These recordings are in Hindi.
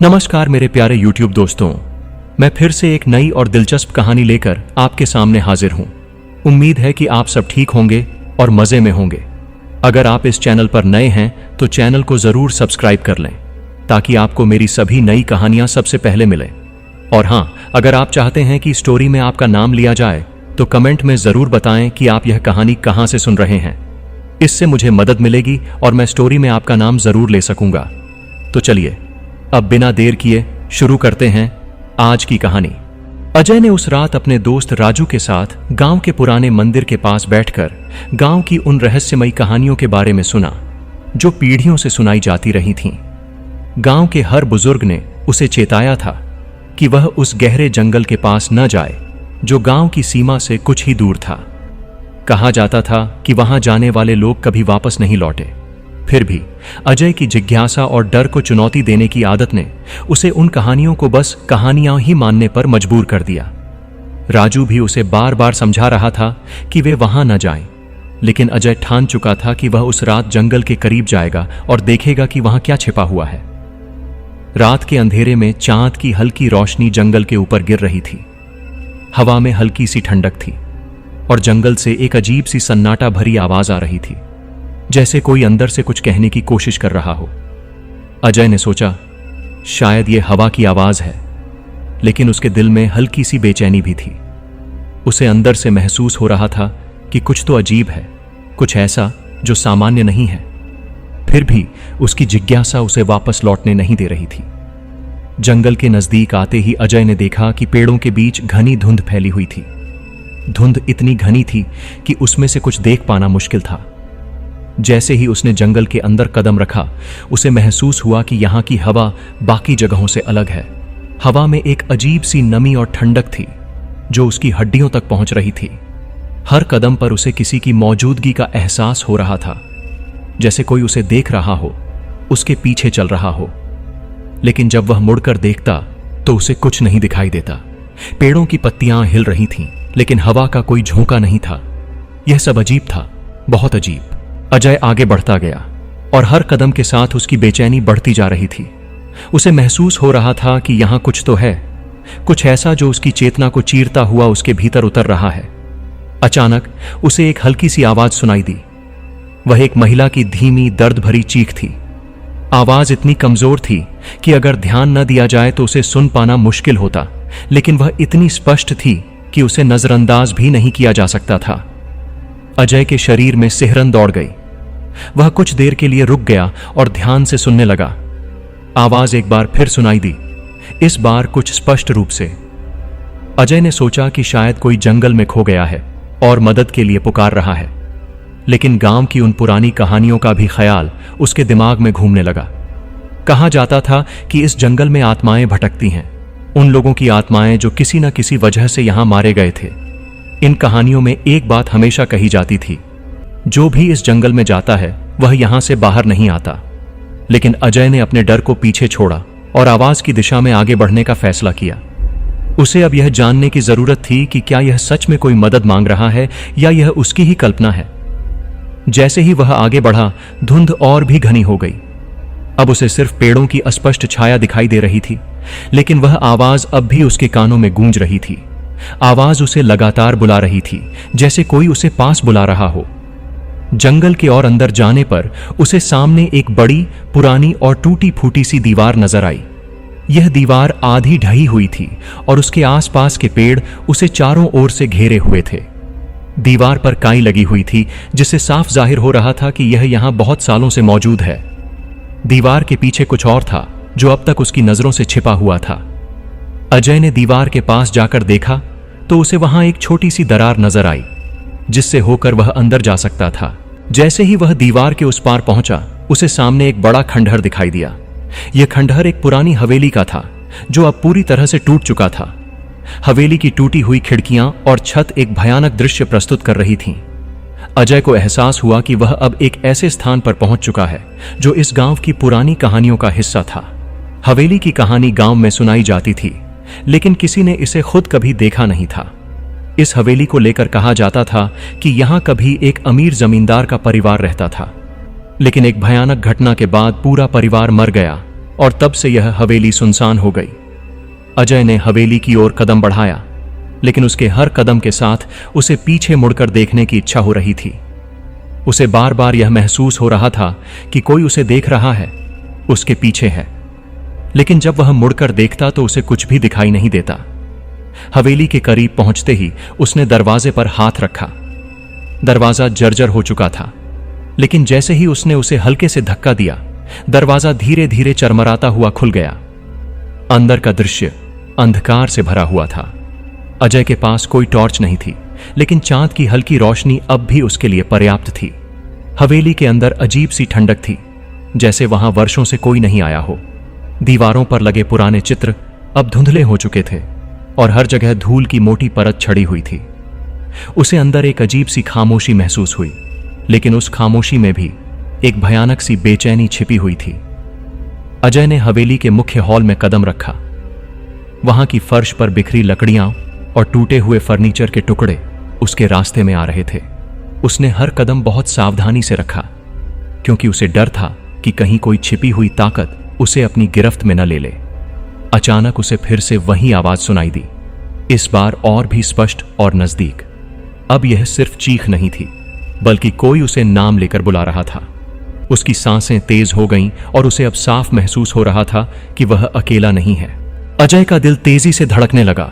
नमस्कार मेरे प्यारे YouTube दोस्तों, मैं फिर से एक नई और दिलचस्प कहानी लेकर आपके सामने हाजिर हूं। उम्मीद है कि आप सब ठीक होंगे और मजे में होंगे। अगर आप इस चैनल पर नए हैं तो चैनल को जरूर सब्सक्राइब कर लें ताकि आपको मेरी सभी नई कहानियां सबसे पहले मिलें। और हां, अगर आप चाहते हैं कि स्टोरी में आपका नाम लिया जाए तो कमेंट में जरूर बताएं कि आप यह कहानी कहां से सुन रहे हैं। इससे मुझे मदद मिलेगी और मैं स्टोरी में आपका नाम जरूर ले सकूंगा। तो चलिए अब बिना देर किए शुरू करते हैं आज की कहानी। अजय ने उस रात अपने दोस्त राजू के साथ गांव के पुराने मंदिर के पास बैठकर गांव की उन रहस्यमयी कहानियों के बारे में सुना जो पीढ़ियों से सुनाई जाती रही थीं। गांव के हर बुजुर्ग ने उसे चेताया था कि वह उस गहरे जंगल के पास न जाए जो गांव की सीमा से कुछ ही दूर था। कहा जाता था कि वहां जाने वाले लोग कभी वापस नहीं लौटे। फिर भी अजय की जिज्ञासा और डर को चुनौती देने की आदत ने उसे उन कहानियों को बस कहानियां ही मानने पर मजबूर कर दिया। राजू भी उसे बार बार समझा रहा था कि वे वहां न जाएं, लेकिन अजय ठान चुका था कि वह उस रात जंगल के करीब जाएगा और देखेगा कि वहां क्या छिपा हुआ है। रात के अंधेरे में चांद की हल्की रोशनी जंगल के ऊपर गिर रही थी। हवा में हल्की सी ठंडक थी और जंगल से एक अजीब सी सन्नाटा भरी आवाज आ रही थी, जैसे कोई अंदर से कुछ कहने की कोशिश कर रहा हो। अजय ने सोचा शायद यह हवा की आवाज है, लेकिन उसके दिल में हल्की सी बेचैनी भी थी। उसे अंदर से महसूस हो रहा था कि कुछ तो अजीब है, कुछ ऐसा जो सामान्य नहीं है। फिर भी उसकी जिज्ञासा उसे वापस लौटने नहीं दे रही थी। जंगल के नजदीक आते ही अजय ने देखा कि पेड़ों के बीच घनी धुंध फैली हुई थी। धुंध इतनी घनी थी कि उसमें से कुछ देख पाना मुश्किल था। जैसे ही उसने जंगल के अंदर कदम रखा, उसे महसूस हुआ कि यहाँ की हवा बाकी जगहों से अलग है। हवा में एक अजीब सी नमी और ठंडक थी जो उसकी हड्डियों तक पहुंच रही थी। हर कदम पर उसे किसी की मौजूदगी का एहसास हो रहा था, जैसे कोई उसे देख रहा हो, उसके पीछे चल रहा हो। लेकिन जब वह मुड़कर देखता तो उसे कुछ नहीं दिखाई देता। पेड़ों की पत्तियां हिल रही थीं, लेकिन हवा का कोई झोंका नहीं था। यह सब अजीब था, बहुत अजीब। अजय आगे बढ़ता गया और हर कदम के साथ उसकी बेचैनी बढ़ती जा रही थी। उसे महसूस हो रहा था कि यहां कुछ तो है, कुछ ऐसा जो उसकी चेतना को चीरता हुआ उसके भीतर उतर रहा है। अचानक उसे एक हल्की सी आवाज सुनाई दी। वह एक महिला की धीमी दर्द भरी चीख थी। आवाज इतनी कमजोर थी कि अगर ध्यान न दिया जाए तो उसे सुन पाना मुश्किल होता, लेकिन वह इतनी स्पष्ट थी कि उसे नजरअंदाज भी नहीं किया जा सकता था। अजय के शरीर में सिहरन दौड़ गई। वह कुछ देर के लिए रुक गया और ध्यान से सुनने लगा। आवाज एक बार फिर सुनाई दी, इस बार कुछ स्पष्ट रूप से। अजय ने सोचा कि शायद कोई जंगल में खो गया है और मदद के लिए पुकार रहा है। लेकिन गांव की उन पुरानी कहानियों का भी ख्याल उसके दिमाग में घूमने लगा। कहा जाता था कि इस जंगल में आत्माएं भटकती हैं, उन लोगों की आत्माएं जो किसी न किसी वजह से यहां मारे गए थे। इन कहानियों में एक बात हमेशा कही जाती थी, जो भी इस जंगल में जाता है वह यहां से बाहर नहीं आता। लेकिन अजय ने अपने डर को पीछे छोड़ा और आवाज की दिशा में आगे बढ़ने का फैसला किया। उसे अब यह जानने की जरूरत थी कि क्या यह सच में कोई मदद मांग रहा है या यह उसकी ही कल्पना है। जैसे ही वह आगे बढ़ा, धुंध और भी घनी हो गई। अब उसे सिर्फ पेड़ों की अस्पष्ट छाया दिखाई दे रही थी, लेकिन वह आवाज अब भी उसके कानों में गूंज रही थी। आवाज उसे लगातार बुला रही थी, जैसे कोई उसे पास बुला रहा हो। जंगल के और अंदर जाने पर उसे सामने एक बड़ी, पुरानी और टूटी फूटी सी दीवार नजर आई। यह दीवार आधी ढही हुई थी और उसके आसपास के पेड़ उसे चारों ओर से घेरे हुए थे। दीवार पर काई लगी हुई थी, जिससे साफ जाहिर हो रहा था कि यह यहां बहुत सालों से मौजूद है। दीवार के पीछे कुछ और था जो अब तक उसकी नजरों से छिपा हुआ था। अजय ने दीवार के पास जाकर देखा तो उसे वहां एक छोटी सी दरार नजर आई, जिससे होकर वह अंदर जा सकता था। जैसे ही वह दीवार के उस पार पहुंचा, उसे सामने एक बड़ा खंडहर दिखाई दिया। यह खंडहर एक पुरानी हवेली का था जो अब पूरी तरह से टूट चुका था। हवेली की टूटी हुई खिड़कियां और छत एक भयानक दृश्य प्रस्तुत कर रही थीं। अजय को एहसास हुआ कि वह अब एक ऐसे स्थान पर पहुंच चुका है जो इस गांव की पुरानी कहानियों का हिस्सा था। हवेली की कहानी गांव में सुनाई जाती थी, लेकिन किसी ने इसे खुद कभी देखा नहीं था। इस हवेली को लेकर कहा जाता था कि यहां कभी एक अमीर जमींदार का परिवार रहता था, लेकिन एक भयानक घटना के बाद पूरा परिवार मर गया और तब से यह हवेली सुनसान हो गई। अजय ने हवेली की ओर कदम बढ़ाया, लेकिन उसके हर कदम के साथ उसे पीछे मुड़कर देखने की इच्छा हो रही थी। उसे बार बार यह महसूस हो रहा था कि कोई उसे देख रहा है, उसके पीछे है। लेकिन जब वह मुड़कर देखता तो उसे कुछ भी दिखाई नहीं देता। हवेली के करीब पहुंचते ही उसने दरवाजे पर हाथ रखा। दरवाजा जर्जर हो चुका था, लेकिन जैसे ही उसने उसे हल्के से धक्का दिया, दरवाजा धीरे धीरे चरमराता हुआ खुल गया। अंदर का दृश्य अंधकार से भरा हुआ था। अजय के पास कोई टॉर्च नहीं थी, लेकिन चांद की हल्की रोशनी अब भी उसके लिए पर्याप्त थी। हवेली के अंदर अजीब सी ठंडक थी, जैसे वहां वर्षों से कोई नहीं आया हो। दीवारों पर लगे पुराने चित्र अब धुंधले हो चुके थे और हर जगह धूल की मोटी परत छड़ी हुई थी। उसे अंदर एक अजीब सी खामोशी महसूस हुई, लेकिन उस खामोशी में भी एक भयानक सी बेचैनी छिपी हुई थी। अजय ने हवेली के मुख्य हॉल में कदम रखा। वहां की फर्श पर बिखरी लकड़ियां और टूटे हुए फर्नीचर के टुकड़े उसके रास्ते में आ रहे थे। उसने हर कदम बहुत सावधानी से रखा, क्योंकि उसे डर था कि कहीं कोई छिपी हुई ताकत उसे अपनी गिरफ्त में न ले ले। अचानक उसे फिर से वही आवाज सुनाई दी, इस बार और भी स्पष्ट और नजदीक। अब यह सिर्फ चीख नहीं थी, बल्कि कोई उसे नाम लेकर बुला रहा था। उसकी सांसें तेज हो गईं और उसे अब साफ महसूस हो रहा था कि वह अकेला नहीं है। अजय का दिल तेजी से धड़कने लगा।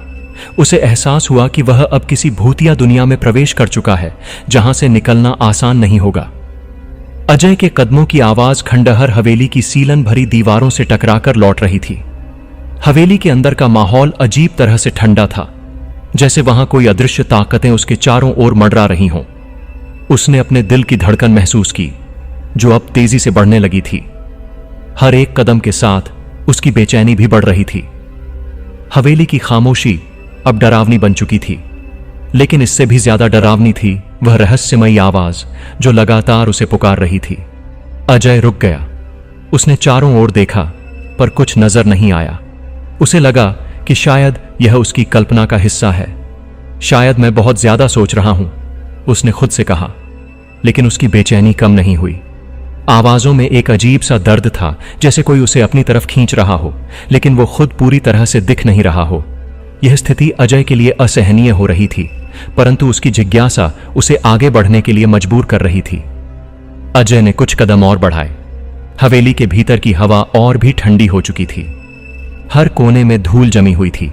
उसे एहसास हुआ कि वह अब किसी भूतिया दुनिया में प्रवेश कर चुका है, जहां से निकलना आसान नहीं होगा। अजय के कदमों की आवाज खंडहर हवेली की सीलन भरी दीवारों से टकराकर लौट रही थी। हवेली के अंदर का माहौल अजीब तरह से ठंडा था, जैसे वहां कोई अदृश्य ताकतें उसके चारों ओर मंडरा रही हों। उसने अपने दिल की धड़कन महसूस की, जो अब तेजी से बढ़ने लगी थी। हर एक कदम के साथ उसकी बेचैनी भी बढ़ रही थी। हवेली की खामोशी अब डरावनी बन चुकी थी, लेकिन इससे भी ज्यादा डरावनी थी वह रहस्यमयी आवाज जो लगातार उसे पुकार रही थी। अजय रुक गया। उसने चारों ओर देखा, पर कुछ नजर नहीं आया। उसे लगा कि शायद यह उसकी कल्पना का हिस्सा है। शायद मैं बहुत ज्यादा सोच रहा हूं, उसने खुद से कहा। लेकिन उसकी बेचैनी कम नहीं हुई। आवाजों में एक अजीब सा दर्द था, जैसे कोई उसे अपनी तरफ खींच रहा हो, लेकिन वो खुद पूरी तरह से दिख नहीं रहा हो। यह स्थिति अजय के लिए असहनीय हो रही थी, परंतु उसकी जिज्ञासा उसे आगे बढ़ने के लिए मजबूर कर रही थी। अजय ने कुछ कदम और बढ़ाए। हवेली के भीतर की हवा और भी ठंडी हो चुकी थी। हर कोने में धूल जमी हुई थी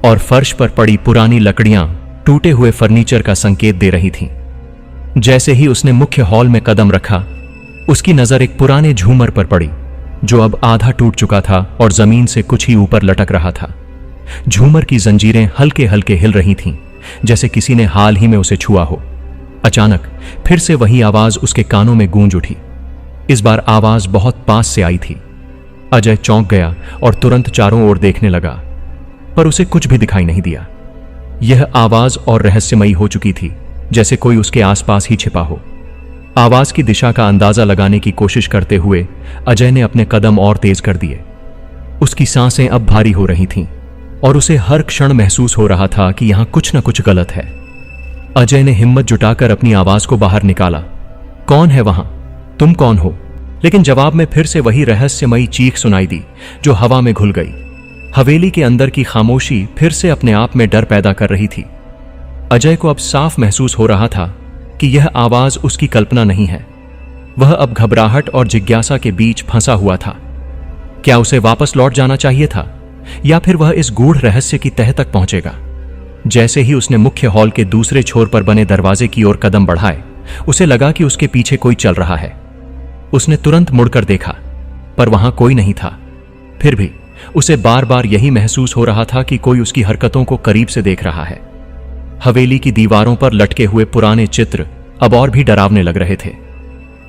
और फर्श पर पड़ी पुरानी लकड़ियां टूटे हुए फर्नीचर का संकेत दे रही थीं। जैसे ही उसने मुख्य हॉल में कदम रखा, उसकी नजर एक पुराने झूमर पर पड़ी, जो अब आधा टूट चुका था और जमीन से कुछ ही ऊपर लटक रहा था। झूमर की जंजीरें हल्के हल्के हिल रही थीं, जैसे किसी ने हाल ही में उसे छुआ हो। अचानक फिर से वही आवाज उसके कानों में गूंज उठी। इस बार आवाज बहुत पास से आई थी। अजय चौंक गया और तुरंत चारों ओर देखने लगा, पर उसे कुछ भी दिखाई नहीं दिया। यह आवाज और रहस्यमयी हो चुकी थी, जैसे कोई उसके आसपास ही छिपा हो। आवाज की दिशा का अंदाजा लगाने की कोशिश करते हुए अजय ने अपने कदम और तेज कर दिए। उसकी सांसें अब भारी हो रही थीं और उसे हर क्षण महसूस हो रहा था कि यहां कुछ न कुछ गलत है। अजय ने हिम्मत जुटाकर अपनी आवाज को बाहर निकाला, कौन है वहां? तुम कौन हो? लेकिन जवाब में फिर से वही रहस्यमयी चीख सुनाई दी, जो हवा में घुल गई। हवेली के अंदर की खामोशी फिर से अपने आप में डर पैदा कर रही थी। अजय को अब साफ महसूस हो रहा था कि यह आवाज उसकी कल्पना नहीं है। वह अब घबराहट और जिज्ञासा के बीच फंसा हुआ था। क्या उसे वापस लौट जाना चाहिए था, या फिर वह इस गूढ़ रहस्य की तह तक पहुंचेगा? जैसे ही उसने मुख्य हॉल के दूसरे छोर पर बने दरवाजे की ओर कदम बढ़ाए, उसे लगा कि उसके पीछे कोई चल रहा है। उसने तुरंत मुड़कर देखा, पर वहां कोई नहीं था। फिर भी उसे बार बार यही महसूस हो रहा था कि कोई उसकी हरकतों को करीब से देख रहा है। हवेली की दीवारों पर लटके हुए पुराने चित्र अब और भी डरावने लग रहे थे।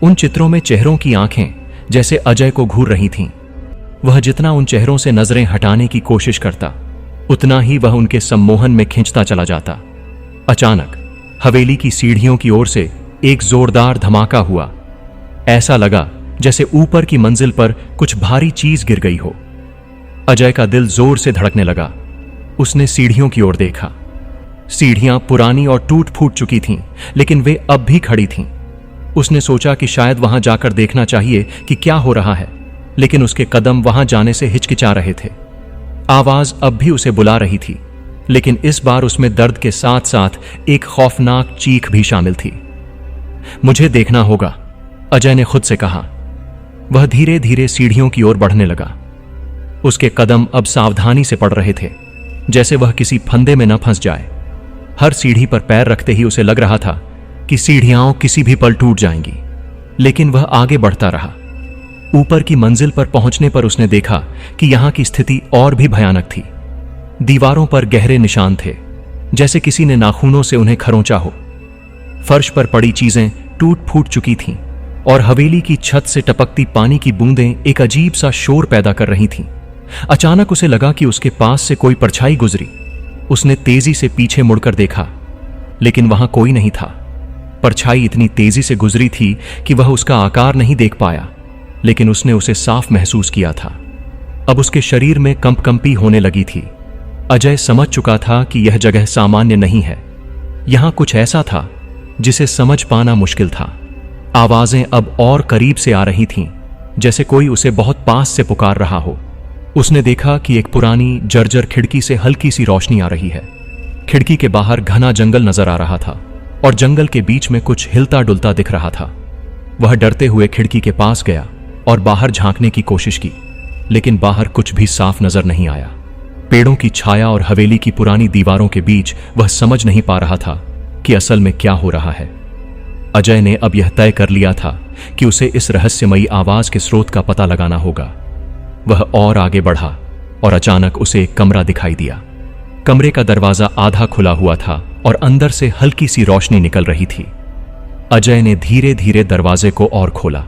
उन चित्रों में चेहरों की आंखें जैसे अजय को घूर रही थीं। वह जितना उन चेहरों से नजरें हटाने की कोशिश करता, उतना ही वह उनके सम्मोहन में खिंचता चला जाता। अचानक हवेली की सीढ़ियों की ओर से एक जोरदार धमाका हुआ। ऐसा लगा जैसे ऊपर की मंजिल पर कुछ भारी चीज गिर गई हो। अजय का दिल जोर से धड़कने लगा। उसने सीढ़ियों की ओर देखा। सीढ़ियां पुरानी और टूट फूट चुकी थीं, लेकिन वे अब भी खड़ी थीं। उसने सोचा कि शायद वहां जाकर देखना चाहिए कि क्या हो रहा है, लेकिन उसके कदम वहां जाने से हिचकिचा रहे थे। आवाज अब भी उसे बुला रही थी, लेकिन इस बार उसमें दर्द के साथ साथ एक खौफनाक चीख भी शामिल थी। मुझे देखना होगा, अजय ने खुद से कहा। वह धीरे धीरे सीढ़ियों की ओर बढ़ने लगा। उसके कदम अब सावधानी से पड़ रहे थे, जैसे वह किसी फंदे में न फंस जाए। हर सीढ़ी पर पैर रखते ही उसे लग रहा था कि सीढ़ियां किसी भी पल टूट जाएंगी, लेकिन वह आगे बढ़ता रहा। ऊपर की मंजिल पर पहुंचने पर उसने देखा कि यहां की स्थिति और भी भयानक थी। दीवारों पर गहरे निशान थे, जैसे किसी ने नाखूनों से उन्हें खरोंचा हो। फर्श पर पड़ी चीजें टूट फूट चुकी थीं और हवेली की छत से टपकती पानी की बूंदें एक अजीब सा शोर पैदा कर रही थीं। अचानक उसे लगा कि उसके पास से कोई परछाई गुजरी। उसने तेजी से पीछे मुड़कर देखा, लेकिन वहां कोई नहीं था। परछाई इतनी तेजी से गुजरी थी कि वह उसका आकार नहीं देख पाया, लेकिन उसने उसे साफ महसूस किया था। अब उसके शरीर में कंपकंपी होने लगी थी। अजय समझ चुका था कि यह जगह सामान्य नहीं है। यहां कुछ ऐसा था जिसे समझ पाना मुश्किल था। आवाजें अब और करीब से आ रही थीं, जैसे कोई उसे बहुत पास से पुकार रहा हो। उसने देखा कि एक पुरानी जर्जर खिड़की से हल्की सी रोशनी आ रही है। खिड़की के बाहर घना जंगल नजर आ रहा था और जंगल के बीच में कुछ हिलता डुलता दिख रहा था। वह डरते हुए खिड़की के पास गया और बाहर झांकने की कोशिश की, लेकिन बाहर कुछ भी साफ नजर नहीं आया। पेड़ों की छाया और हवेली की पुरानी दीवारों के बीच वह समझ नहीं पा रहा था कि असल में क्या हो रहा है। अजय ने अब यह तय कर लिया था कि उसे इस रहस्यमयी आवाज के स्रोत का पता लगाना होगा। वह और आगे बढ़ा और अचानक उसे एक कमरा दिखाई दिया। कमरे का दरवाजा आधा खुला हुआ था और अंदर से हल्की सी रोशनी निकल रही थी। अजय ने धीरे धीरे दरवाजे को और खोला।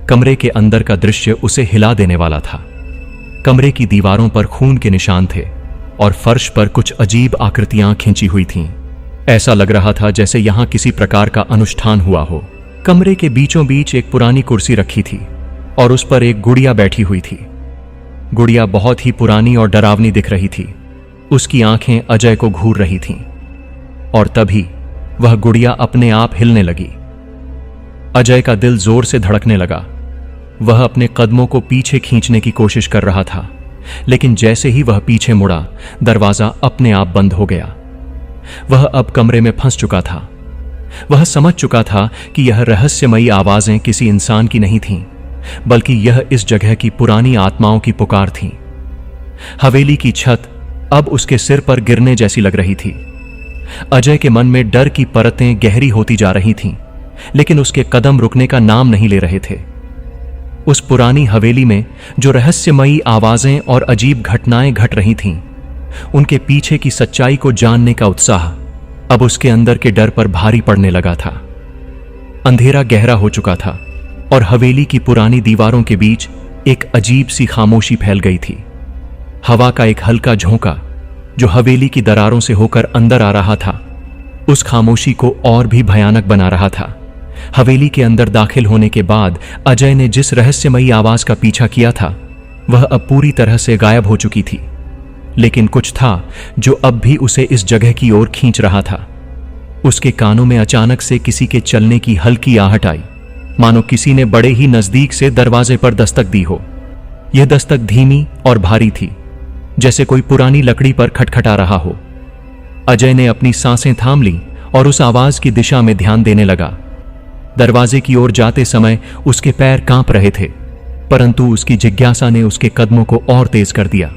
कमरे के अंदर का दृश्य उसे हिला देने वाला था। कमरे की दीवारों पर खून के निशान थे और फर्श पर कुछ अजीब आकृतियां खींची हुई थीं। ऐसा लग रहा था जैसे यहां किसी प्रकार का अनुष्ठान हुआ हो। कमरे के बीचों बीच एक पुरानी कुर्सी रखी थी और उस पर एक गुड़िया बैठी हुई थी। गुड़िया बहुत ही पुरानी और डरावनी दिख रही थी। उसकी आंखें अजय को घूर रही थीं और तभी वह गुड़िया अपने आप हिलने लगी। अजय का दिल जोर से धड़कने लगा। वह अपने कदमों को पीछे खींचने की कोशिश कर रहा था, लेकिन जैसे ही वह पीछे मुड़ा, दरवाजा अपने आप बंद हो गया। वह अब कमरे में फंस चुका था। वह समझ चुका था कि यह रहस्यमयी आवाजें किसी इंसान की नहीं थीं, बल्कि यह इस जगह की पुरानी आत्माओं की पुकार थी। हवेली की छत अब उसके सिर पर गिरने जैसी लग रही थी। अजय के मन में डर की परतें गहरी होती जा रही थीं, लेकिन उसके कदम रुकने का नाम नहीं ले रहे थे। उस पुरानी हवेली में जो रहस्यमयी आवाजें और अजीब घटनाएं घट रही थीं, उनके पीछे की सच्चाई को जानने का उत्साह अब उसके अंदर के डर पर भारी पड़ने लगा था। अंधेरा गहरा हो चुका था और हवेली की पुरानी दीवारों के बीच एक अजीब सी खामोशी फैल गई थी। हवा का एक हल्का झोंका जो हवेली की दरारों से होकर अंदर आ रहा था, उस खामोशी को और भी भयानक बना रहा था। हवेली के अंदर दाखिल होने के बाद अजय ने जिस रहस्यमयी आवाज का पीछा किया था, वह अब पूरी तरह से गायब हो चुकी थी। लेकिन कुछ था जो अब भी उसे इस जगह की ओर खींच रहा था। उसके कानों में अचानक से किसी के चलने की हल्की आहट आई, मानो किसी ने बड़े ही नजदीक से दरवाजे पर दस्तक दी हो। यह दस्तक धीमी और भारी थी, जैसे कोई पुरानी लकड़ी पर खटखटा रहा हो। अजय ने अपनी सांसें थाम लीं और उस आवाज की दिशा में ध्यान देने लगा। दरवाजे की ओर जाते समय उसके पैर कांप रहे थे, परंतु उसकी जिज्ञासा ने उसके कदमों को और तेज कर दिया।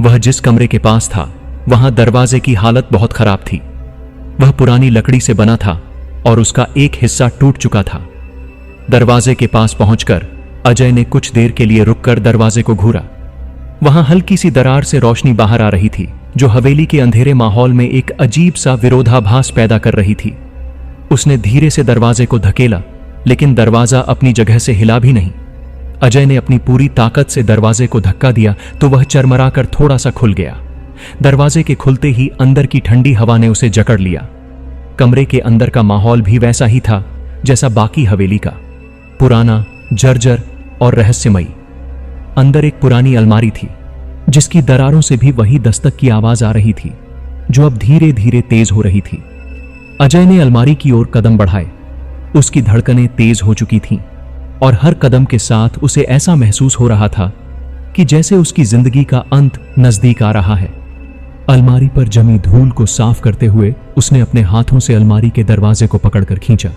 वह जिस कमरे के पास था, वहां दरवाजे की हालत बहुत खराब थी। वह पुरानी लकड़ी से बना था और उसका एक हिस्सा टूट चुका था। दरवाजे के पास पहुंचकर अजय ने कुछ देर के लिए रुककर दरवाजे को घूरा। वहां हल्की सी दरार से रोशनी बाहर आ रही थी, जो हवेली के अंधेरे माहौल में एक अजीब सा विरोधाभास पैदा कर रही थी। उसने धीरे से दरवाजे को धकेला, लेकिन दरवाजा अपनी जगह से हिला भी नहीं। अजय ने अपनी पूरी ताकत से दरवाजे को धक्का दिया तो वह चरमराकर थोड़ा सा खुल गया। दरवाजे के खुलते ही अंदर की ठंडी हवा ने उसे जकड़ लिया। कमरे के अंदर का माहौल भी वैसा ही था जैसा बाकी हवेली का, पुराना, जर्जर और रहस्यमयी। अंदर एक पुरानी अलमारी थी, जिसकी दरारों से भी वही दस्तक की आवाज आ रही थी, जो अब धीरे धीरे तेज हो रही थी। अजय ने अलमारी की ओर कदम बढ़ाए। उसकी धड़कनें तेज हो चुकी थीं। और हर कदम के साथ उसे ऐसा महसूस हो रहा था कि जैसे उसकी जिंदगी का अंत नजदीक आ रहा है। अलमारी पर जमी धूल को साफ करते हुए उसने अपने हाथों से अलमारी के दरवाजे को पकड़कर खींचा।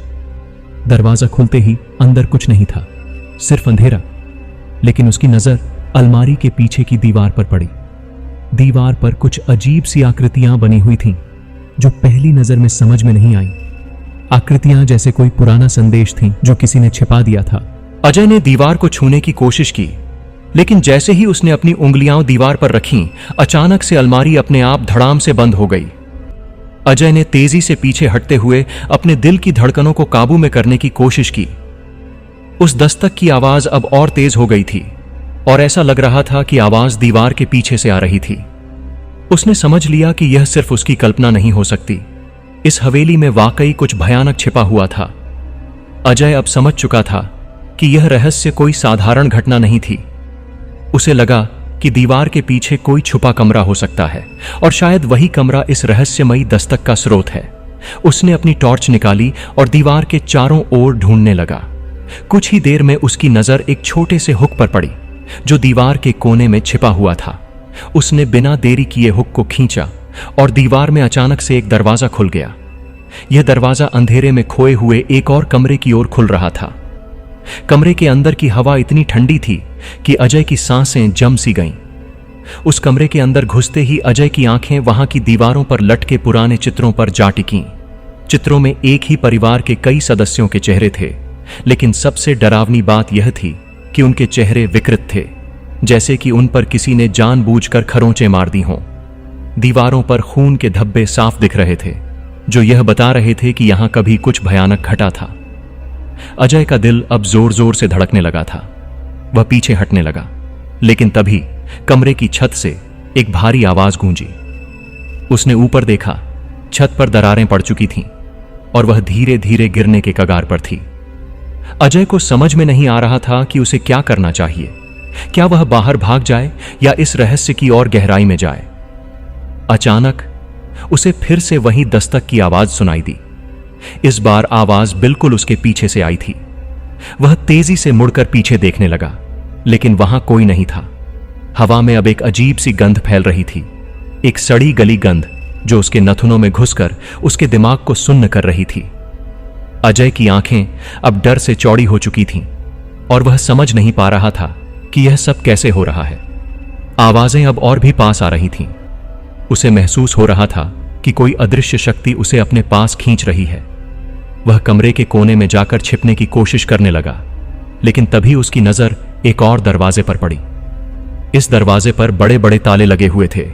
दरवाजा खुलते ही अंदर कुछ नहीं था, सिर्फ अंधेरा। लेकिन उसकी नजर अलमारी के पीछे की दीवार पर पड़ी। दीवार पर कुछ अजीब सी आकृतियां बनी हुई थीं, जो पहली नजर में समझ में नहीं आई। आकृतियां जैसे कोई पुराना संदेश थीं जो किसी ने छिपा दिया था। अजय ने दीवार को छूने की कोशिश की, लेकिन जैसे ही उसने अपनी उंगलियां दीवार पर रखीं, अचानक से अलमारी अपने आप धड़ाम से बंद हो गई। अजय ने तेजी से पीछे हटते हुए अपने दिल की धड़कनों को काबू में करने की कोशिश की। उस दस्तक की आवाज अब और तेज हो गई थी और ऐसा लग रहा था कि आवाज दीवार के पीछे से आ रही थी। उसने समझ लिया कि यह सिर्फ उसकी कल्पना नहीं हो सकती। इस हवेली में वाकई कुछ भयानक छिपा हुआ था। अजय अब समझ चुका था कि यह रहस्य कोई साधारण घटना नहीं थी। उसे लगा कि दीवार के पीछे कोई छुपा कमरा हो सकता है और शायद वही कमरा इस रहस्यमयी दस्तक का स्रोत है। उसने अपनी टॉर्च निकाली और दीवार के चारों ओर ढूंढने लगा। कुछ ही देर में उसकी नजर एक छोटे से हुक पर पड़ी जो दीवार के कोने में छिपा हुआ था। उसने बिना देरी किए हुक को खींचा और दीवार में अचानक से एक दरवाजा खुल गया। यह दरवाजा अंधेरे में खोए हुए एक और कमरे की ओर खुल रहा था। कमरे के अंदर की हवा इतनी ठंडी थी कि अजय की सांसें जम सी गईं। उस कमरे के अंदर घुसते ही अजय की आंखें वहां की दीवारों पर लटके पुराने चित्रों पर जा टिकीं। चित्रों में एक ही परिवार के कई सदस्यों के चेहरे थे, लेकिन सबसे डरावनी बात यह थी कि उनके चेहरे विकृत थे, जैसे कि उन पर किसी ने जानबूझकर खरोंचें मार दी हों। दीवारों पर खून के धब्बे साफ दिख रहे थे, जो यह बता रहे थे कि यहां कभी कुछ भयानक घटा था। अजय का दिल अब जोर जोर से धड़कने लगा था। वह पीछे हटने लगा, लेकिन तभी कमरे की छत से एक भारी आवाज गूंजी। उसने ऊपर देखा। छत पर दरारें पड़ चुकी थीं और वह धीरे धीरे गिरने के कगार पर थी। अजय को समझ में नहीं आ रहा था कि उसे क्या करना चाहिए। क्या वह बाहर भाग जाए या इस रहस्य की और गहराई में जाए? अचानक उसे फिर से वही दस्तक की आवाज सुनाई दी। इस बार आवाज बिल्कुल उसके पीछे से आई थी। वह तेजी से मुड़कर पीछे देखने लगा, लेकिन वहां कोई नहीं था। हवा में अब एक अजीब सी गंध फैल रही थी, एक सड़ी गली गंध जो उसके नथुनों में घुसकर उसके दिमाग को सुन्न कर रही थी। अजय की आंखें अब डर से चौड़ी हो चुकी थीं और वह समझ नहीं पा रहा था कि यह सब कैसे हो रहा है। आवाजें अब और भी पास आ रही थीं। उसे महसूस हो रहा था कि कोई अदृश्य शक्ति उसे अपने पास खींच रही है। वह कमरे के कोने में जाकर छिपने की कोशिश करने लगा, लेकिन तभी उसकी नजर एक और दरवाजे पर पड़ी। इस दरवाजे पर बड़े बड़े ताले लगे हुए थे,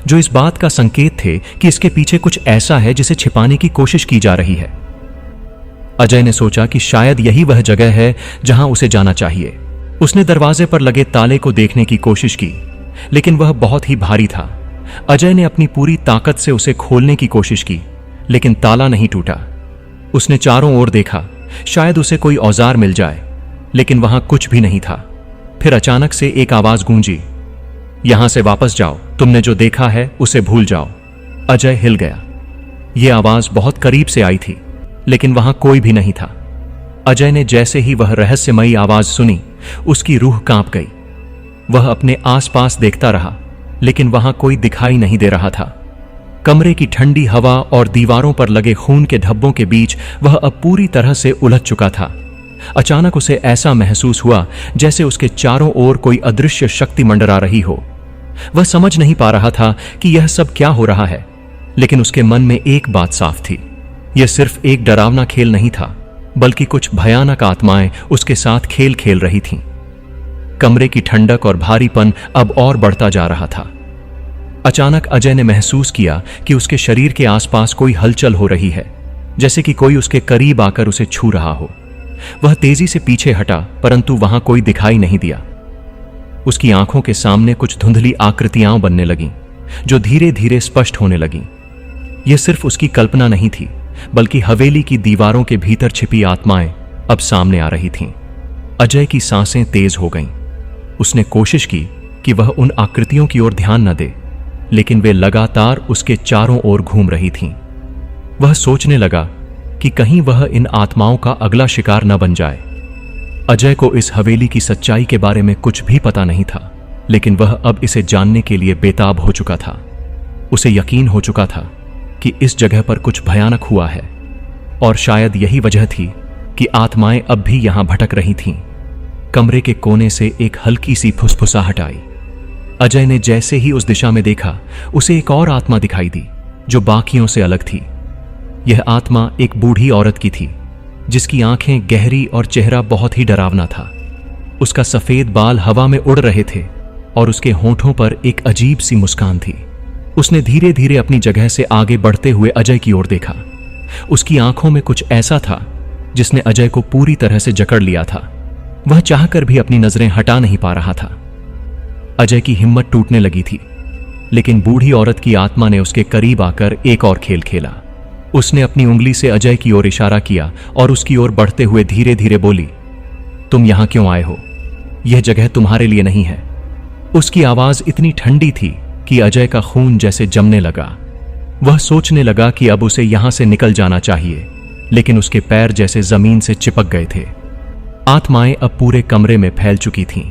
जो इस बात का संकेत थे कि इसके पीछे कुछ ऐसा है जिसे छिपाने की कोशिश की जा रही है। अजय ने सोचा कि शायद यही वह जगह है जहां उसे जाना चाहिए। उसने दरवाजे पर लगे ताले को देखने की कोशिश की, लेकिन वह बहुत ही भारी था। अजय ने अपनी पूरी ताकत से उसे खोलने की कोशिश की, लेकिन ताला नहीं टूटा। उसने चारों ओर देखा, शायद उसे कोई औजार मिल जाए, लेकिन वहां कुछ भी नहीं था। फिर अचानक से एक आवाज गूंजी, यहां से वापस जाओ, तुमने जो देखा है उसे भूल जाओ। अजय हिल गया। यह आवाज बहुत करीब से आई थी, लेकिन वहां कोई भी नहीं था। अजय ने जैसे ही वह रहस्यमयी आवाज सुनी, उसकी रूह कांप गई। वह अपने आसपास देखता रहा, लेकिन वहां कोई दिखाई नहीं दे रहा था। कमरे की ठंडी हवा और दीवारों पर लगे खून के धब्बों के बीच वह अब पूरी तरह से उलझ चुका था। अचानक उसे ऐसा महसूस हुआ जैसे उसके चारों ओर कोई अदृश्य शक्ति मंडरा रही हो। वह समझ नहीं पा रहा था कि यह सब क्या हो रहा है, लेकिन उसके मन में एक बात साफ थी, यह सिर्फ एक डरावना खेल नहीं था, बल्कि कुछ भयानक आत्माएं उसके साथ खेल खेल रही थीं। कमरे की ठंडक और भारीपन अब और बढ़ता जा रहा था। अचानक अजय ने महसूस किया कि उसके शरीर के आसपास कोई हलचल हो रही है, जैसे कि कोई उसके करीब आकर उसे छू रहा हो। वह तेजी से पीछे हटा, परंतु वहां कोई दिखाई नहीं दिया। उसकी आंखों के सामने कुछ धुंधली आकृतियां बनने लगीं, जो धीरे धीरे स्पष्ट होने लगीं। यह सिर्फ उसकी कल्पना नहीं थी, बल्कि हवेली की दीवारों के भीतर छिपी आत्माएं अब सामने आ रही थीं। अजय की सांसें तेज हो गईं। उसने कोशिश की कि वह उन आकृतियों की ओर ध्यान न दे, लेकिन वे लगातार उसके चारों ओर घूम रही थीं। वह सोचने लगा कि कहीं वह इन आत्माओं का अगला शिकार न बन जाए। अजय को इस हवेली की सच्चाई के बारे में कुछ भी पता नहीं था, लेकिन वह अब इसे जानने के लिए बेताब हो चुका था। उसे यकीन हो चुका था कि इस जगह पर कुछ भयानक हुआ है, और शायद यही वजह थी कि आत्माएं अब भी यहां भटक रही थीं। कमरे के कोने से एक हल्की सी फुसफुसाहट आई। अजय ने जैसे ही उस दिशा में देखा, उसे एक और आत्मा दिखाई दी जो बाकियों से अलग थी। यह आत्मा एक बूढ़ी औरत की थी, जिसकी आंखें गहरी और चेहरा बहुत ही डरावना था। उसका सफेद बाल हवा में उड़ रहे थे और उसके होंठों पर एक अजीब सी मुस्कान थी। उसने धीरे धीरे अपनी जगह से आगे बढ़ते हुए अजय की ओर देखा। उसकी आंखों में कुछ ऐसा था जिसने अजय को पूरी तरह से जकड़ लिया था। वह चाहकर भी अपनी नजरें हटा नहीं पा रहा था। अजय की हिम्मत टूटने लगी थी, लेकिन बूढ़ी औरत की आत्मा ने उसके करीब आकर एक और खेल खेला। उसने अपनी उंगली से अजय की ओर इशारा किया और उसकी ओर बढ़ते हुए धीरे धीरे बोली, तुम यहां क्यों आए हो? यह जगह तुम्हारे लिए नहीं है। उसकी आवाज इतनी ठंडी थी कि अजय का खून जैसे जमने लगा। वह सोचने लगा कि अब उसे यहां से निकल जाना चाहिए, लेकिन उसके पैर जैसे जमीन से चिपक गए थे। आत्माएं अब पूरे कमरे में फैल चुकी थीं।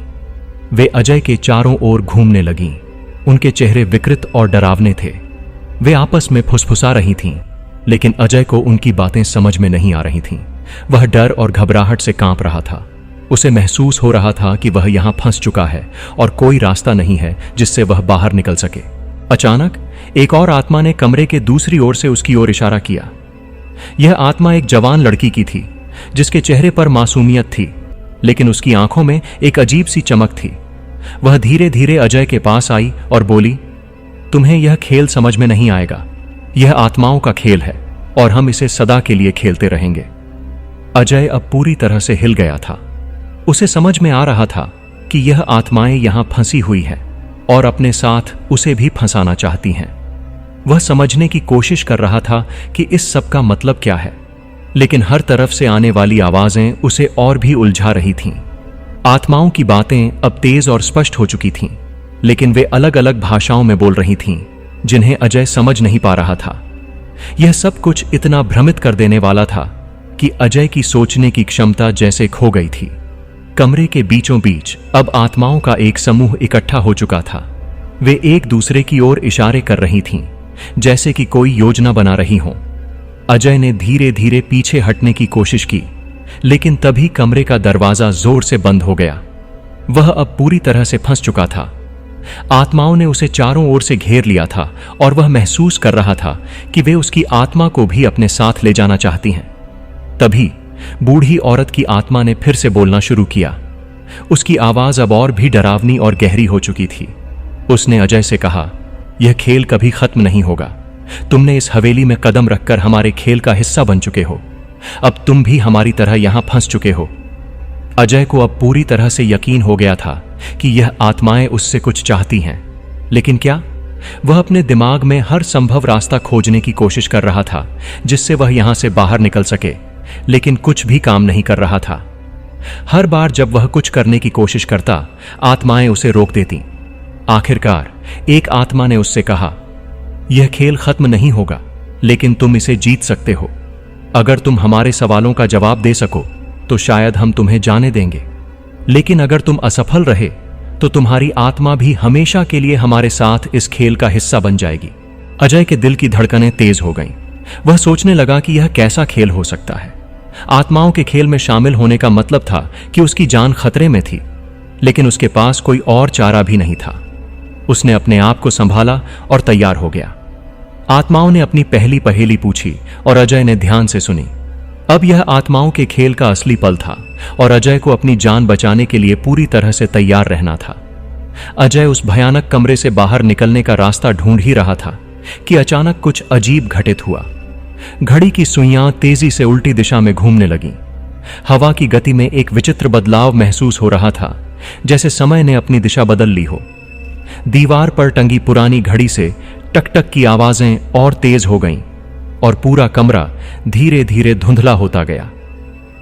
वे अजय के चारों ओर घूमने लगीं। उनके चेहरे विकृत और डरावने थे। वे आपस में फुसफुसा रही थीं, लेकिन अजय को उनकी बातें समझ में नहीं आ रही थीं। वह डर और घबराहट से कांप रहा था। उसे महसूस हो रहा था कि वह यहां फंस चुका है और कोई रास्ता नहीं है जिससे वह बाहर निकल सके। अचानक एक और आत्मा ने कमरे के दूसरी ओर से उसकी ओर इशारा किया। यह आत्मा एक जवान लड़की की थी, जिसके चेहरे पर मासूमियत थी, लेकिन उसकी आंखों में एक अजीब सी चमक थी। वह धीरे धीरे अजय के पास आई और बोली, तुम्हें यह खेल समझ में नहीं आएगा। यह आत्माओं का खेल है और हम इसे सदा के लिए खेलते रहेंगे। अजय अब पूरी तरह से हिल गया था। उसे समझ में आ रहा था कि यह आत्माएं यहां फंसी हुई हैं और अपने साथ उसे भी फंसाना चाहती हैं। वह समझने की कोशिश कर रहा था कि इस सब का मतलब क्या है, लेकिन हर तरफ से आने वाली आवाजें उसे और भी उलझा रही थीं। आत्माओं की बातें अब तेज और स्पष्ट हो चुकी थीं, लेकिन वे अलग अलग भाषाओं में बोल रही थीं, जिन्हें अजय समझ नहीं पा रहा था। यह सब कुछ इतना भ्रमित कर देने वाला था कि अजय की सोचने की क्षमता जैसे खो गई थी। कमरे के बीचों बीच अब आत्माओं का एक समूह इकट्ठा हो चुका था। वे एक दूसरे की ओर इशारे कर रही थीं, जैसे कि कोई योजना बना रही हो। अजय ने धीरे धीरे पीछे हटने की कोशिश की, लेकिन तभी कमरे का दरवाजा जोर से बंद हो गया। वह अब पूरी तरह से फंस चुका था। आत्माओं ने उसे चारों ओर से घेर लिया था और वह महसूस कर रहा था कि वे उसकी आत्मा को भी अपने साथ ले जाना चाहती हैं। तभी बूढ़ी औरत की आत्मा ने फिर से बोलना शुरू किया। उसकी आवाज अब और भी डरावनी और गहरी हो चुकी थी। उसने अजय से कहा, यह खेल कभी खत्म नहीं होगा। तुमने इस हवेली में कदम रखकर हमारे खेल का हिस्सा बन चुके हो। अब तुम भी हमारी तरह यहां फंस चुके हो। अजय को अब पूरी तरह से यकीन हो गया था कि यह आत्माएं उससे कुछ चाहती हैं, लेकिन क्या? वह अपने दिमाग में हर संभव रास्ता खोजने की कोशिश कर रहा था जिससे वह यहां से बाहर निकल सके, लेकिन कुछ भी काम नहीं कर रहा था। हर बार जब वह कुछ करने की कोशिश करता, आत्माएं उसे रोक देती। आखिरकार एक आत्मा ने उससे कहा, यह खेल खत्म नहीं होगा, लेकिन तुम इसे जीत सकते हो। अगर तुम हमारे सवालों का जवाब दे सको तो शायद हम तुम्हें जाने देंगे, लेकिन अगर तुम असफल रहे तो तुम्हारी आत्मा भी हमेशा के लिए हमारे साथ इस खेल का हिस्सा बन जाएगी। अजय के दिल की धड़कनें तेज हो गईं। वह सोचने लगा कि यह कैसा खेल हो सकता है। आत्माओं के खेल में शामिल होने का मतलब था कि उसकी जान खतरे में थी, लेकिन उसके पास कोई और चारा भी नहीं था। उसने अपने आप को संभाला और तैयार हो गया। आत्माओं ने अपनी पहली पहेली पूछी और अजय ने ध्यान से सुनी। अब यह आत्माओं के खेल का असली पल था और अजय को अपनी जान बचाने के लिए पूरी तरह से तैयार रहना था। अजय उस भयानक कमरे से बाहर निकलने का रास्ता ढूंढ ही रहा था कि अचानक कुछ अजीब घटित हुआ। घड़ी की सुइयां तेजी से उल्टी दिशा में घूमने लगीं। हवा की गति में एक विचित्र बदलाव महसूस हो रहा था, जैसे समय ने अपनी दिशा बदल ली हो। दीवार पर टंगी पुरानी घड़ी से टक-टक की आवाजें और तेज हो गईं और पूरा कमरा धीरे धीरे धुंधला होता गया।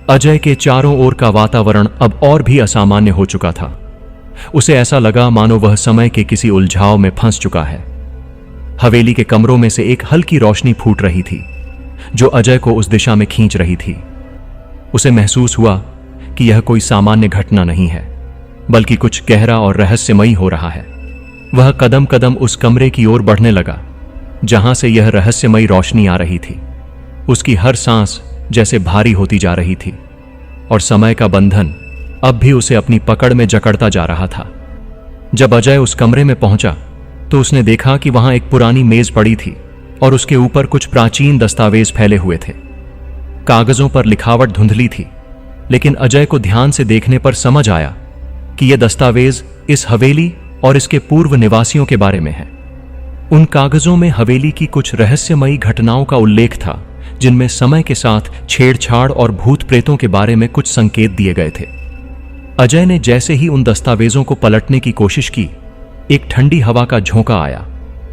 अजय के चारों ओर का वातावरण अब और भी असामान्य हो चुका था। उसे ऐसा लगा मानो वह समय के किसी उलझाव में फंस चुका है। हवेली के कमरों में से एक हल्की रोशनी फूट रही थी, जो अजय को उस दिशा में खींच रही थी। उसे महसूस हुआ कि यह कोई सामान्य घटना नहीं है, बल्कि कुछ गहरा और रहस्यमयी हो रहा है। वह कदम कदम उस कमरे की ओर बढ़ने लगा जहां से यह रहस्यमयी रोशनी आ रही थी। उसकी हर सांस जैसे भारी होती जा रही थी और समय का बंधन अब भी उसे अपनी पकड़ में जकड़ता जा रहा था। जब अजय उस कमरे में पहुंचा तो उसने देखा कि वहां एक पुरानी मेज पड़ी थी और उसके ऊपर कुछ प्राचीन दस्तावेज फैले हुए थे। कागजों पर लिखावट धुंधली थी, लेकिन अजय को ध्यान से देखने पर समझ आया कि यह दस्तावेज इस हवेली और इसके पूर्व निवासियों के बारे में है। उन कागजों में हवेली की कुछ रहस्यमयी घटनाओं का उल्लेख था, जिनमें समय के साथ छेड़छाड़ और भूत प्रेतों के बारे में कुछ संकेत दिए गए थे। अजय ने जैसे ही उन दस्तावेजों को पलटने की कोशिश की, एक ठंडी हवा का झोंका आया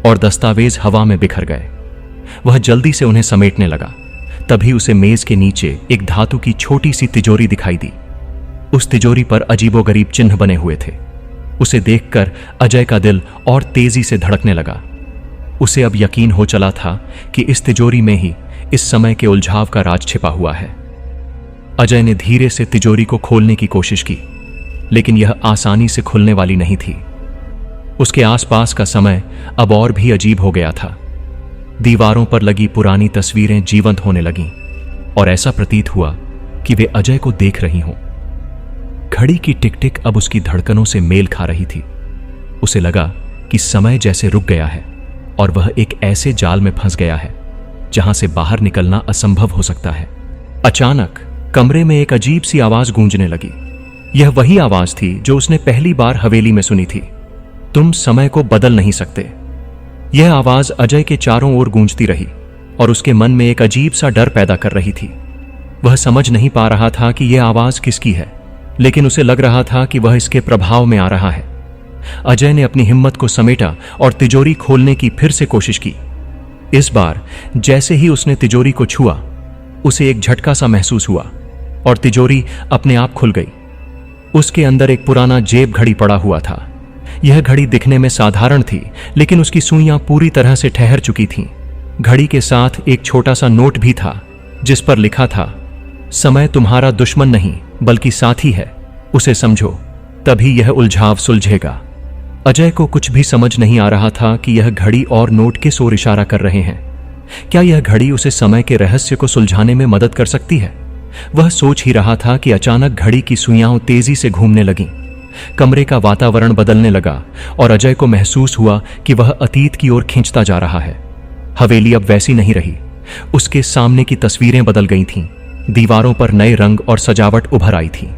और दस्तावेज हवा में बिखर गए। वह जल्दी से उन्हें समेटने लगा। तभी उसे मेज के नीचे एक धातु की छोटी सी तिजोरी दिखाई दी। उस तिजोरी पर अजीबोगरीब चिन्ह बने हुए थे। उसे देखकर अजय का दिल और तेजी से धड़कने लगा। उसे अब यकीन हो चला था कि इस तिजोरी में ही इस समय के उलझाव का राज छिपा हुआ है। अजय ने धीरे से तिजोरी को खोलने की कोशिश की, लेकिन यह आसानी से खुलने वाली नहीं थी। उसके आसपास का समय अब और भी अजीब हो गया था। दीवारों पर लगी पुरानी तस्वीरें जीवंत होने लगीं और ऐसा प्रतीत हुआ कि वे अजय को देख रही हों। घड़ी की टिक टिक अब उसकी धड़कनों से मेल खा रही थी। उसे लगा कि समय जैसे रुक गया है और वह एक ऐसे जाल में फंस गया है जहां से बाहर निकलना असंभव हो सकता है। अचानक कमरे में एक अजीब सी आवाज गूंजने लगी। यह वही आवाज थी जो उसने पहली बार हवेली में सुनी थी। तुम समय को बदल नहीं सकते। यह आवाज अजय के चारों ओर गूंजती रही और उसके मन में एक अजीब सा डर पैदा कर रही थी। वह समझ नहीं पा रहा था कि यह आवाज किसकी है, लेकिन उसे लग रहा था कि वह इसके प्रभाव में आ रहा है। अजय ने अपनी हिम्मत को समेटा और तिजोरी खोलने की फिर से कोशिश की। इस बार जैसे ही उसने तिजोरी को छुआ, उसे एक झटका सा महसूस हुआ और तिजोरी अपने आप खुल गई। उसके अंदर एक पुराना जेब घड़ी पड़ा हुआ था। यह घड़ी दिखने में साधारण थी, लेकिन उसकी सुइयां पूरी तरह से ठहर चुकी थीं। घड़ी के साथ एक छोटा सा नोट भी था, जिस पर लिखा था, समय तुम्हारा दुश्मन नहीं बल्कि साथी है, उसे समझो, तभी यह उलझाव सुलझेगा। अजय को कुछ भी समझ नहीं आ रहा था कि यह घड़ी और नोट किस ओर इशारा कर रहे हैं। क्या यह घड़ी उसे समय के रहस्य को सुलझाने में मदद कर सकती है? वह सोच ही रहा था कि अचानक घड़ी की सुइयां तेजी से घूमने लगीं। कमरे का वातावरण बदलने लगा और अजय को महसूस हुआ कि वह अतीत की ओर खींचता जा रहा है। हवेली अब वैसी नहीं रही। उसके सामने की तस्वीरें बदल गई थीं। दीवारों पर नए रंग और सजावट उभर आई थी।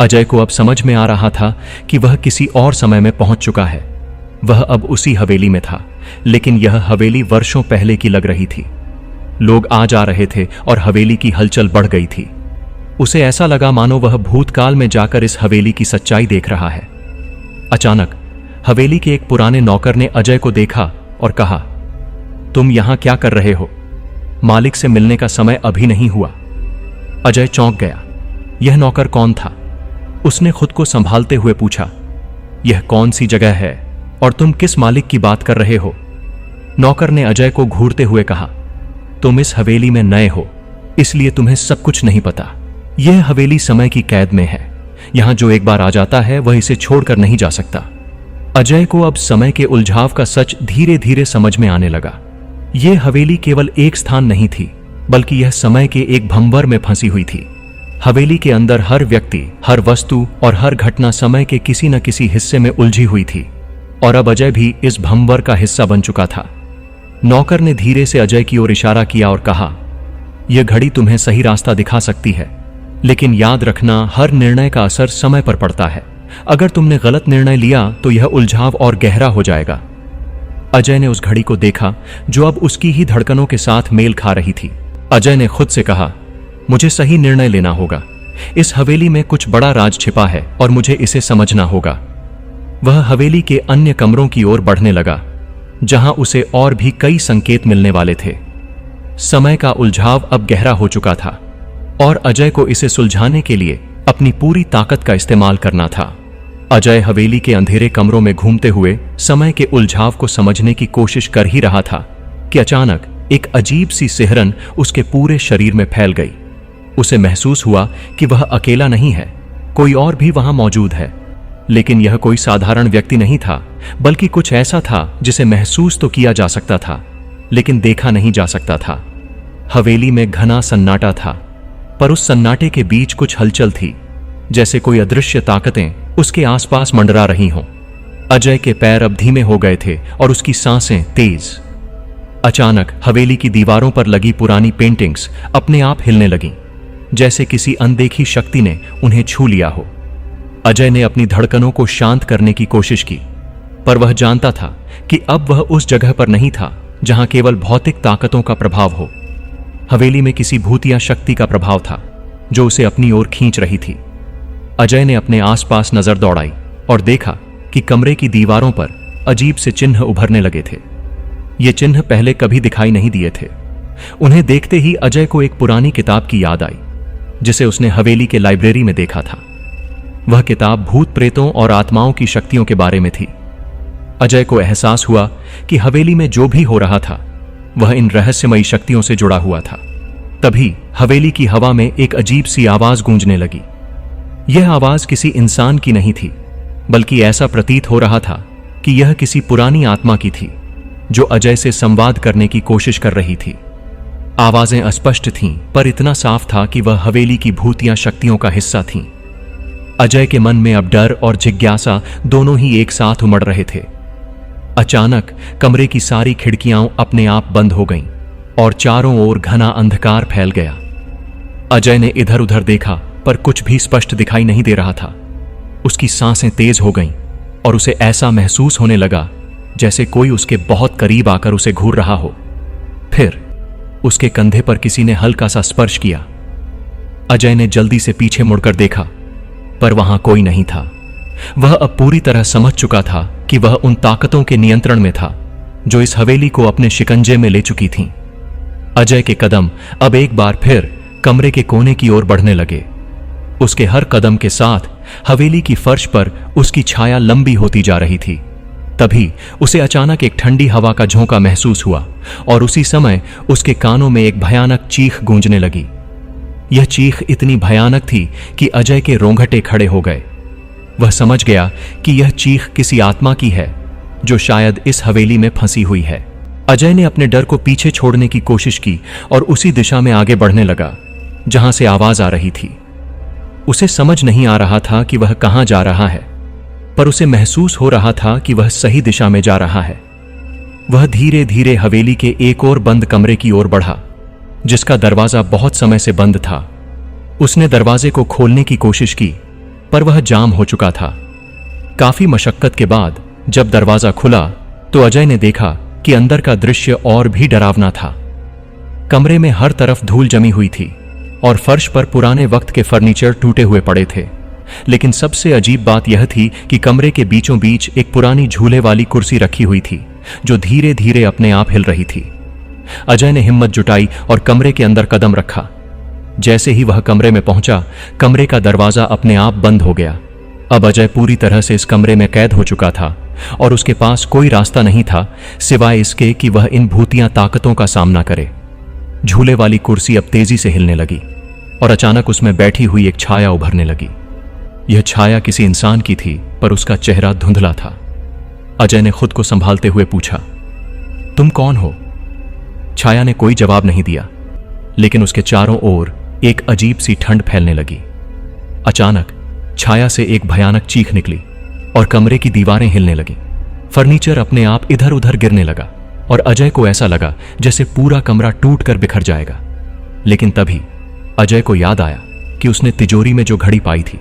अजय को अब समझ में आ रहा था कि वह किसी और समय में पहुंच चुका है। वह अब उसी हवेली में था, लेकिन यह हवेली वर्षों पहले की लग रही थी। लोग आ जा रहे थे और हवेली की हलचल बढ़ गई थी। उसे ऐसा लगा मानो वह भूतकाल में जाकर इस हवेली की सच्चाई देख रहा है। अचानक हवेली के एक पुराने नौकर ने अजय को देखा और कहा, तुम यहां क्या कर रहे हो? मालिक से मिलने का समय अभी नहीं हुआ। अजय चौंक गया। यह नौकर कौन था? उसने खुद को संभालते हुए पूछा, यह कौन सी जगह है और तुम किस मालिक की बात कर रहे हो? नौकर ने अजय को घूरते हुए कहा, तुम इस हवेली में नए हो, इसलिए तुम्हें सब कुछ नहीं पता। यह हवेली समय की कैद में है। यहां जो एक बार आ जाता है वह इसे छोड़कर नहीं जा सकता। अजय को अब समय के उलझाव का सच धीरे धीरे समझ में आने लगा। यह हवेली केवल एक स्थान नहीं थी, बल्कि यह समय के एक भंवर में फंसी हुई थी। हवेली के अंदर हर व्यक्ति, हर वस्तु और हर घटना समय के किसी न किसी हिस्से में उलझी हुई थी और अब अजय भी इस भंवर का हिस्सा बन चुका था। नौकर ने धीरे से अजय की ओर इशारा किया और कहा, यह घड़ी तुम्हें सही रास्ता दिखा सकती है, लेकिन याद रखना, हर निर्णय का असर समय पर पड़ता है। अगर तुमने गलत निर्णय लिया तो यह उलझाव और गहरा हो जाएगा। अजय ने उस घड़ी को देखा जो अब उसकी ही धड़कनों के साथ मेल खा रही थी। अजय ने खुद से कहा, मुझे सही निर्णय लेना होगा। इस हवेली में कुछ बड़ा राज छिपा है और मुझे इसे समझना होगा। वह हवेली के अन्य कमरों की ओर बढ़ने लगा, जहां उसे और भी कई संकेत मिलने वाले थे। समय का उलझाव अब गहरा हो चुका था और अजय को इसे सुलझाने के लिए अपनी पूरी ताकत का इस्तेमाल करना था। अजय हवेली के अंधेरे कमरों में घूमते हुए समय के उलझाव को समझने की कोशिश कर ही रहा था कि अचानक एक अजीब सी सिहरन उसके पूरे शरीर में फैल गई। उसे महसूस हुआ कि वह अकेला नहीं है, कोई और भी वहां मौजूद है। लेकिन यह कोई साधारण व्यक्ति नहीं था, बल्कि कुछ ऐसा था जिसे महसूस तो किया जा सकता था, लेकिन देखा नहीं जा सकता था। हवेली में घना सन्नाटा था, पर उस सन्नाटे के बीच कुछ हलचल थी, जैसे कोई अदृश्य ताकतें उसके आसपास मंडरा रही हों। अजय के पैर अब धीमे हो गए थे और उसकी सांसें तेज। अचानक हवेली की दीवारों पर लगी पुरानी पेंटिंग्स अपने आप हिलने लगीं, जैसे किसी अनदेखी शक्ति ने उन्हें छू लिया हो। अजय ने अपनी धड़कनों को शांत करने की कोशिश की, पर वह जानता था कि अब वह उस जगह पर नहीं था जहां केवल भौतिक ताकतों का प्रभाव हो। हवेली में किसी भूतिया शक्ति का प्रभाव था जो उसे अपनी ओर खींच रही थी। अजय ने अपने आसपास नजर दौड़ाई और देखा कि कमरे की दीवारों पर अजीब से चिन्ह उभरने लगे थे। ये चिन्ह पहले कभी दिखाई नहीं दिए थे। उन्हें देखते ही अजय को एक पुरानी किताब की याद आई, जिसे उसने हवेली के लाइब्रेरी में देखा था। वह किताब भूत प्रेतों और आत्माओं की शक्तियों के बारे में थी। अजय को एहसास हुआ कि हवेली में जो भी हो रहा था वह इन रहस्यमयी शक्तियों से जुड़ा हुआ था। तभी हवेली की हवा में एक अजीब सी आवाज गूंजने लगी। यह आवाज किसी इंसान की नहीं थी, बल्कि ऐसा प्रतीत हो रहा था कि यह किसी पुरानी आत्मा की थी जो अजय से संवाद करने की कोशिश कर रही थी। आवाजें अस्पष्ट थीं, पर इतना साफ था कि वह हवेली की भूतिया शक्तियों का हिस्सा थीं। अजय के मन में अब डर और जिज्ञासा दोनों ही एक साथ उमड़ रहे थे। अचानक कमरे की सारी खिड़कियां अपने आप बंद हो गईं और चारों ओर घना अंधकार फैल गया। अजय ने इधर उधर देखा, पर कुछ भी स्पष्ट दिखाई नहीं दे रहा था। उसकी सांसें तेज हो गईं और उसे ऐसा महसूस होने लगा जैसे कोई उसके बहुत करीब आकर उसे घूर रहा हो। फिर उसके कंधे पर किसी ने हल्का सा स्पर्श किया। अजय ने जल्दी से पीछे मुड़कर देखा, पर वहां कोई नहीं था। वह अब पूरी तरह समझ चुका था कि वह उन ताकतों के नियंत्रण में था जो इस हवेली को अपने शिकंजे में ले चुकी थीं। अजय के कदम अब एक बार फिर कमरे के कोने की ओर बढ़ने लगे। उसके हर कदम के साथ हवेली की फर्श पर उसकी छाया लंबी होती जा रही थी। तभी उसे अचानक एक ठंडी हवा का झोंका महसूस हुआ और उसी समय उसके कानों में एक भयानक चीख गूंजने लगी। यह चीख इतनी भयानक थी कि अजय के रोंगटे खड़े हो गए। वह समझ गया कि यह चीख किसी आत्मा की है जो शायद इस हवेली में फंसी हुई है। अजय ने अपने डर को पीछे छोड़ने की कोशिश की और उसी दिशा में आगे बढ़ने लगा जहां से आवाज आ रही थी। उसे समझ नहीं आ रहा था कि वह कहां जा रहा है, पर उसे महसूस हो रहा था कि वह सही दिशा में जा रहा है। वह धीरे धीरे हवेली के एक और बंद कमरे की ओर बढ़ा, जिसका दरवाजा बहुत समय से बंद था। उसने दरवाजे को खोलने की कोशिश की, पर वह जाम हो चुका था। काफी मशक्कत के बाद जब दरवाजा खुला तो अजय ने देखा कि अंदर का दृश्य और भी डरावना था। कमरे में हर तरफ धूल जमी हुई थी और फर्श पर पुराने वक्त के फर्नीचर टूटे हुए पड़े थे। लेकिन सबसे अजीब बात यह थी कि कमरे के बीचों बीच एक पुरानी झूले वाली कुर्सी रखी हुई थी जो धीरे धीरे अपने आप हिल रही थी। अजय ने हिम्मत जुटाई और कमरे के अंदर कदम रखा। जैसे ही वह कमरे में पहुंचा, कमरे का दरवाजा अपने आप बंद हो गया। अब अजय पूरी तरह से इस कमरे में कैद हो चुका था और उसके पास कोई रास्ता नहीं था सिवाय इसके कि वह इन भूतिया ताकतों का सामना करे। झूले वाली कुर्सी अब तेजी से हिलने लगी और अचानक उसमें बैठी हुई एक छाया उभरने लगी। यह छाया किसी इंसान की थी, पर उसका चेहरा धुंधला था। अजय ने खुद को संभालते हुए पूछा, तुम कौन हो? छाया ने कोई जवाब नहीं दिया, लेकिन उसके चारों ओर एक अजीब सी ठंड फैलने लगी। अचानक छाया से एक भयानक चीख निकली और कमरे की दीवारें हिलने लगीं। फर्नीचर अपने आप इधर उधर गिरने लगा और अजय को ऐसा लगा जैसे पूरा कमरा टूटकर बिखर जाएगा। लेकिन तभी अजय को याद आया कि उसने तिजोरी में जो घड़ी पाई थी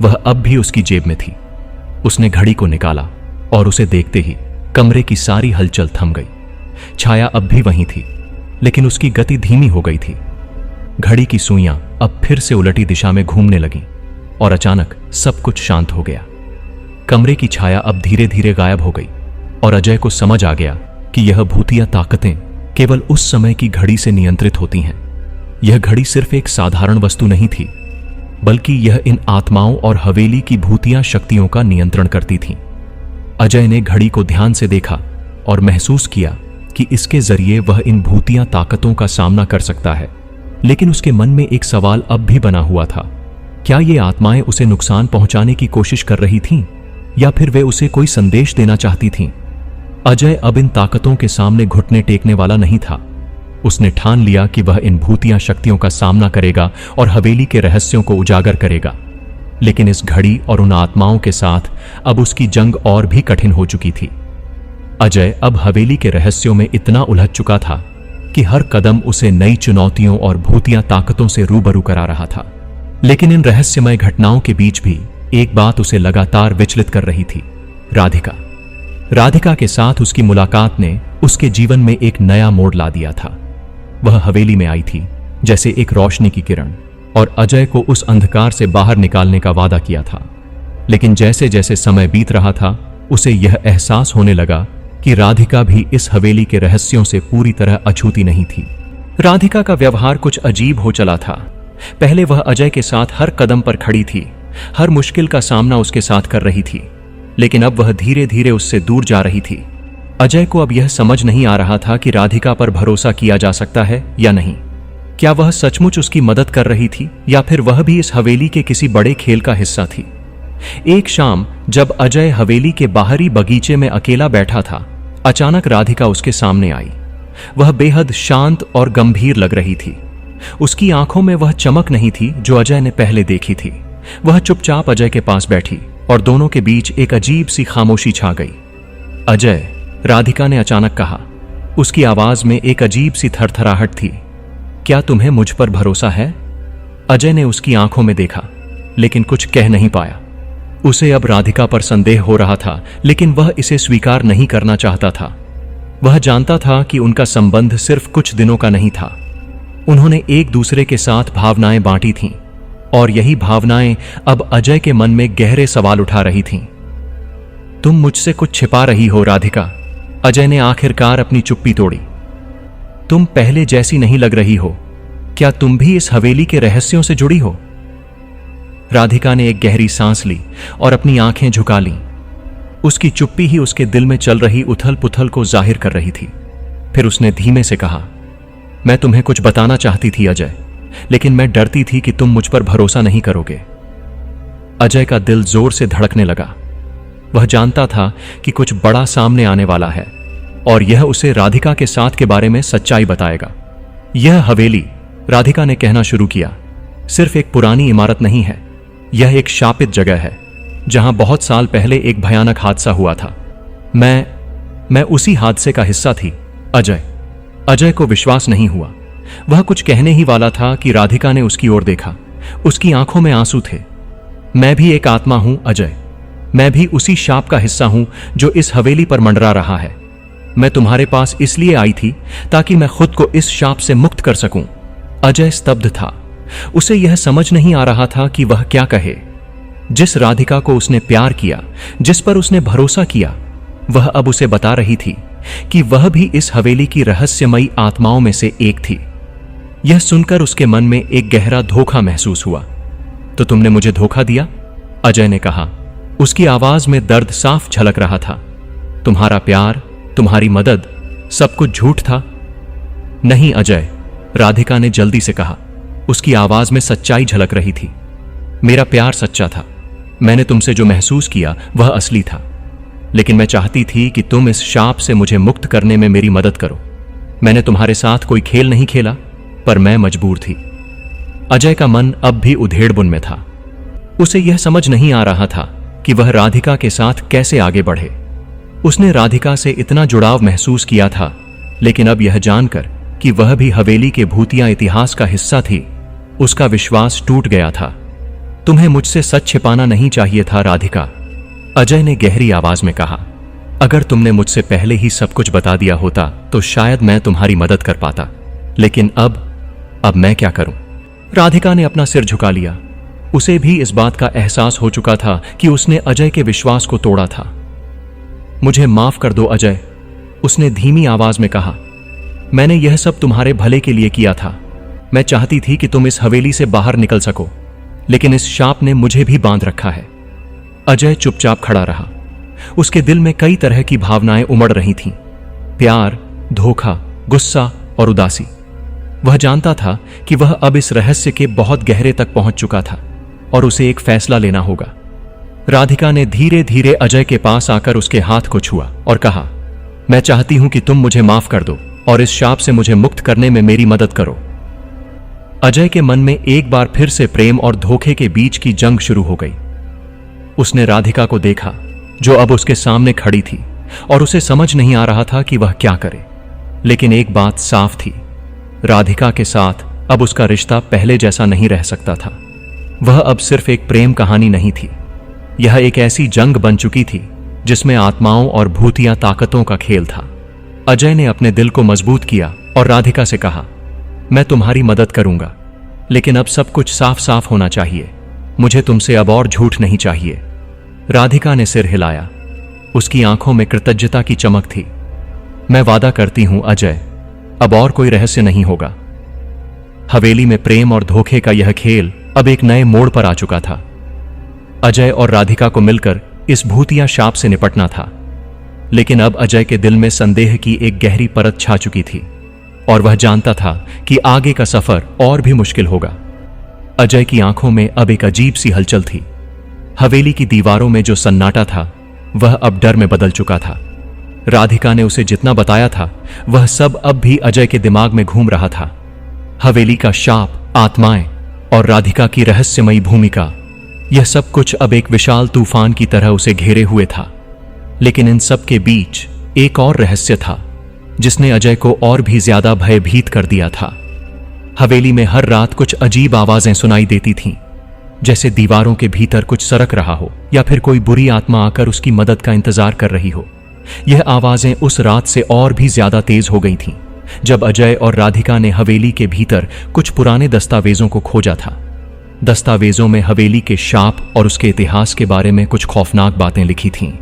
वह अब भी उसकी जेब में थी। उसने घड़ी को निकाला और उसे देखते ही कमरे की सारी हलचल थम गई। छाया अब भी वहीं थी, लेकिन उसकी गति धीमी हो गई थी। घड़ी की सुइयां अब फिर से उलटी दिशा में घूमने लगीं और अचानक सब कुछ शांत हो गया। कमरे की छाया अब धीरे धीरे गायब हो गई और अजय को समझ आ गया कि यह भूतिया ताकतें केवल उस समय की घड़ी से नियंत्रित होती हैं। यह घड़ी सिर्फ एक साधारण वस्तु नहीं थी, बल्कि यह इन आत्माओं और हवेली की भूतिया शक्तियों का नियंत्रण करती थी। अजय ने घड़ी को ध्यान से देखा और महसूस किया कि इसके जरिए वह इन भूतिया ताकतों का सामना कर सकता है। लेकिन उसके मन में एक सवाल अब भी बना हुआ था। क्या ये आत्माएं उसे नुकसान पहुंचाने की कोशिश कर रही थीं, या फिर वे उसे कोई संदेश देना चाहती थीं? अजय अब इन ताकतों के सामने घुटने टेकने वाला नहीं था। उसने ठान लिया कि वह इन भूतिया शक्तियों का सामना करेगा और हवेली के रहस्यों को उजागर करेगा। लेकिन इस घड़ी और उन आत्माओं के साथ अब उसकी जंग और भी कठिन हो चुकी थी। अजय अब हवेली के रहस्यों में इतना उलझ चुका था कि हर कदम उसे नई चुनौतियों और भूतिया ताकतों से रूबरू करा रहा था। लेकिन इन रहस्यमय घटनाओं के बीच भी एक बात उसे लगातार विचलित कर रही थी, राधिका। राधिका के साथ उसकी मुलाकात ने उसके जीवन में एक नया मोड़ ला दिया था। वह हवेली में आई थी जैसे एक रोशनी की किरण, और अजय को उस अंधकार से बाहर निकालने का वादा किया था। लेकिन जैसे जैसे समय बीत रहा था, उसे यह एहसास होने लगा कि राधिका भी इस हवेली के रहस्यों से पूरी तरह अछूती नहीं थी। राधिका का व्यवहार कुछ अजीब हो चला था। पहले वह अजय के साथ हर कदम पर खड़ी थी, हर मुश्किल का सामना उसके साथ कर रही थी, लेकिन अब वह धीरे धीरे उससे दूर जा रही थी। अजय को अब यह समझ नहीं आ रहा था कि राधिका पर भरोसा किया जा सकता है या नहीं। क्या वह सचमुच उसकी मदद कर रही थी, या फिर वह भी इस हवेली के किसी बड़े खेल का हिस्सा थी? एक शाम जब अजय हवेली के बाहरी बगीचे में अकेला बैठा था, अचानक राधिका उसके सामने आई। वह बेहद शांत और गंभीर लग रही थी। उसकी आंखों में वह चमक नहीं थी जो अजय ने पहले देखी थी। वह चुपचाप अजय के पास बैठी और दोनों के बीच एक अजीब सी खामोशी छा गई। अजय, राधिका ने अचानक कहा। उसकी आवाज में एक अजीब सी थरथराहट थी। क्या तुम्हें मुझ पर भरोसा है? अजय ने उसकी आंखों में देखा, लेकिन कुछ कह नहीं पाया। उसे अब राधिका पर संदेह हो रहा था, लेकिन वह इसे स्वीकार नहीं करना चाहता था। वह जानता था कि उनका संबंध सिर्फ कुछ दिनों का नहीं था। उन्होंने एक दूसरे के साथ भावनाएं बांटी थीं, और यही भावनाएं अब अजय के मन में गहरे सवाल उठा रही थीं। तुम मुझसे कुछ छिपा रही हो राधिका। अजय ने आखिरकार अपनी चुप्पी तोड़ी। तुम पहले जैसी नहीं लग रही हो। क्या तुम भी इस हवेली के रहस्यों से जुड़ी हो? राधिका ने एक गहरी सांस ली और अपनी आंखें झुका लीं। उसकी चुप्पी ही उसके दिल में चल रही उथल पुथल को जाहिर कर रही थी। फिर उसने धीमे से कहा, मैं तुम्हें कुछ बताना चाहती थी अजय, लेकिन मैं डरती थी कि तुम मुझ पर भरोसा नहीं करोगे। अजय का दिल जोर से धड़कने लगा। वह जानता था कि कुछ बड़ा सामने आने वाला है, और यह उसे राधिका के साथ के बारे में सच्चाई बताएगा। यह हवेली, राधिका ने कहना शुरू किया, सिर्फ एक पुरानी इमारत नहीं है। यह एक शापित जगह है जहां बहुत साल पहले एक भयानक हादसा हुआ था। मैं उसी हादसे का हिस्सा थी। अजय को विश्वास नहीं हुआ। वह कुछ कहने ही वाला था कि राधिका ने उसकी ओर देखा। उसकी आंखों में आंसू थे। मैं भी एक आत्मा हूं अजय। मैं भी उसी शाप का हिस्सा हूं जो इस हवेली पर मंडरा रहा है। मैं तुम्हारे पास इसलिए आई थी ताकि मैं खुद को इस शाप से मुक्त कर सकूं। अजय स्तब्ध था। उसे यह समझ नहीं आ रहा था कि वह क्या कहे। जिस राधिका को उसने प्यार किया, जिस पर उसने भरोसा किया, वह अब उसे बता रही थी कि वह भी इस हवेली की रहस्यमयी आत्माओं में से एक थी। यह सुनकर उसके मन में एक गहरा धोखा महसूस हुआ। तो तुमने मुझे धोखा दिया? अजय ने कहा। उसकी आवाज में दर्द साफ झलक रहा था। तुम्हारा प्यार, तुम्हारी मदद, सब कुछ झूठ था? नहीं अजय, राधिका ने जल्दी से कहा। उसकी आवाज में सच्चाई झलक रही थी। मेरा प्यार सच्चा था। मैंने तुमसे जो महसूस किया वह असली था। लेकिन मैं चाहती थी कि तुम इस शाप से मुझे मुक्त करने में मेरी मदद करो। मैंने तुम्हारे साथ कोई खेल नहीं खेला, पर मैं मजबूर थी। अजय का मन अब भी उधेड़बुन में था। उसे यह समझ नहीं आ रहा था कि वह राधिका के साथ कैसे आगे बढ़े। उसने राधिका से इतना जुड़ाव महसूस किया था, लेकिन अब यह जानकर कि वह भी हवेली के भूतिया इतिहास का हिस्सा थी, उसका विश्वास टूट गया था। तुम्हें मुझसे सच छिपाना नहीं चाहिए था राधिका, अजय ने गहरी आवाज में कहा। अगर तुमने मुझसे पहले ही सब कुछ बता दिया होता तो शायद मैं तुम्हारी मदद कर पाता, लेकिन अब मैं क्या करूं? राधिका ने अपना सिर झुका लिया। उसे भी इस बात का एहसास हो चुका था कि उसने अजय के विश्वास को तोड़ा था। मुझे माफ कर दो अजय, उसने धीमी आवाज में कहा। मैंने यह सब तुम्हारे भले के लिए किया था। मैं चाहती थी कि तुम इस हवेली से बाहर निकल सको, लेकिन इस शाप ने मुझे भी बांध रखा है। अजय चुपचाप खड़ा रहा। उसके दिल में कई तरह की भावनाएं उमड़ रही थीं, प्यार, धोखा, गुस्सा और उदासी। वह जानता था कि वह अब इस रहस्य के बहुत गहरे तक पहुंच चुका था और उसे एक फैसला लेना होगा। राधिका ने धीरे धीरे अजय के पास आकर उसके हाथ को छुआ और कहा, मैं चाहती हूं कि तुम मुझे माफ कर दो और इस शाप से मुझे मुक्त करने में मेरी मदद करो। अजय के मन में एक बार फिर से प्रेम और धोखे के बीच की जंग शुरू हो गई। उसने राधिका को देखा जो अब उसके सामने खड़ी थी और उसे समझ नहीं आ रहा था कि वह क्या करे। लेकिन एक बात साफ थी, राधिका के साथ अब उसका रिश्ता पहले जैसा नहीं रह सकता था। वह अब सिर्फ एक प्रेम कहानी नहीं थी, यह एक ऐसी जंग बन चुकी थी जिसमें आत्माओं और भूतिया ताकतों का खेल था। अजय ने अपने दिल को मजबूत किया और राधिका से कहा, मैं तुम्हारी मदद करूंगा, लेकिन अब सब कुछ साफ साफ होना चाहिए। मुझे तुमसे अब और झूठ नहीं चाहिए। राधिका ने सिर हिलाया, उसकी आंखों में कृतज्ञता की चमक थी। मैं वादा करती हूं अजय, अब और कोई रहस्य नहीं होगा। हवेली में प्रेम और धोखे का यह खेल अब एक नए मोड़ पर आ चुका था। अजय और राधिका को मिलकर इस भूतिया शाप से निपटना था, लेकिन अब अजय के दिल में संदेह की एक गहरी परत छा चुकी थी और वह जानता था कि आगे का सफर और भी मुश्किल होगा। अजय की आंखों में अब एक अजीब सी हलचल थी। हवेली की दीवारों में जो सन्नाटा था वह अब डर में बदल चुका था। राधिका ने उसे जितना बताया था वह सब अब भी अजय के दिमाग में घूम रहा था। हवेली का शाप, आत्माएं और राधिका की रहस्यमयी भूमिका, यह सब कुछ अब एक विशाल तूफान की तरह उसे घेरे हुए था। लेकिन इन सब के बीच एक और रहस्य था जिसने अजय को और भी ज्यादा भयभीत कर दिया था। हवेली में हर रात कुछ अजीब आवाजें सुनाई देती थीं, जैसे दीवारों के भीतर कुछ सरक रहा हो या फिर कोई बुरी आत्मा आकर उसकी मदद का इंतजार कर रही हो। यह आवाजें उस रात से और भी ज्यादा तेज हो गई थीं, जब अजय और राधिका ने हवेली के भीतर कुछ पुराने दस्तावेजों को खोजा था। दस्तावेजों में हवेली के शाप और उसके इतिहास के बारे में कुछ खौफनाक बातें लिखी थीं।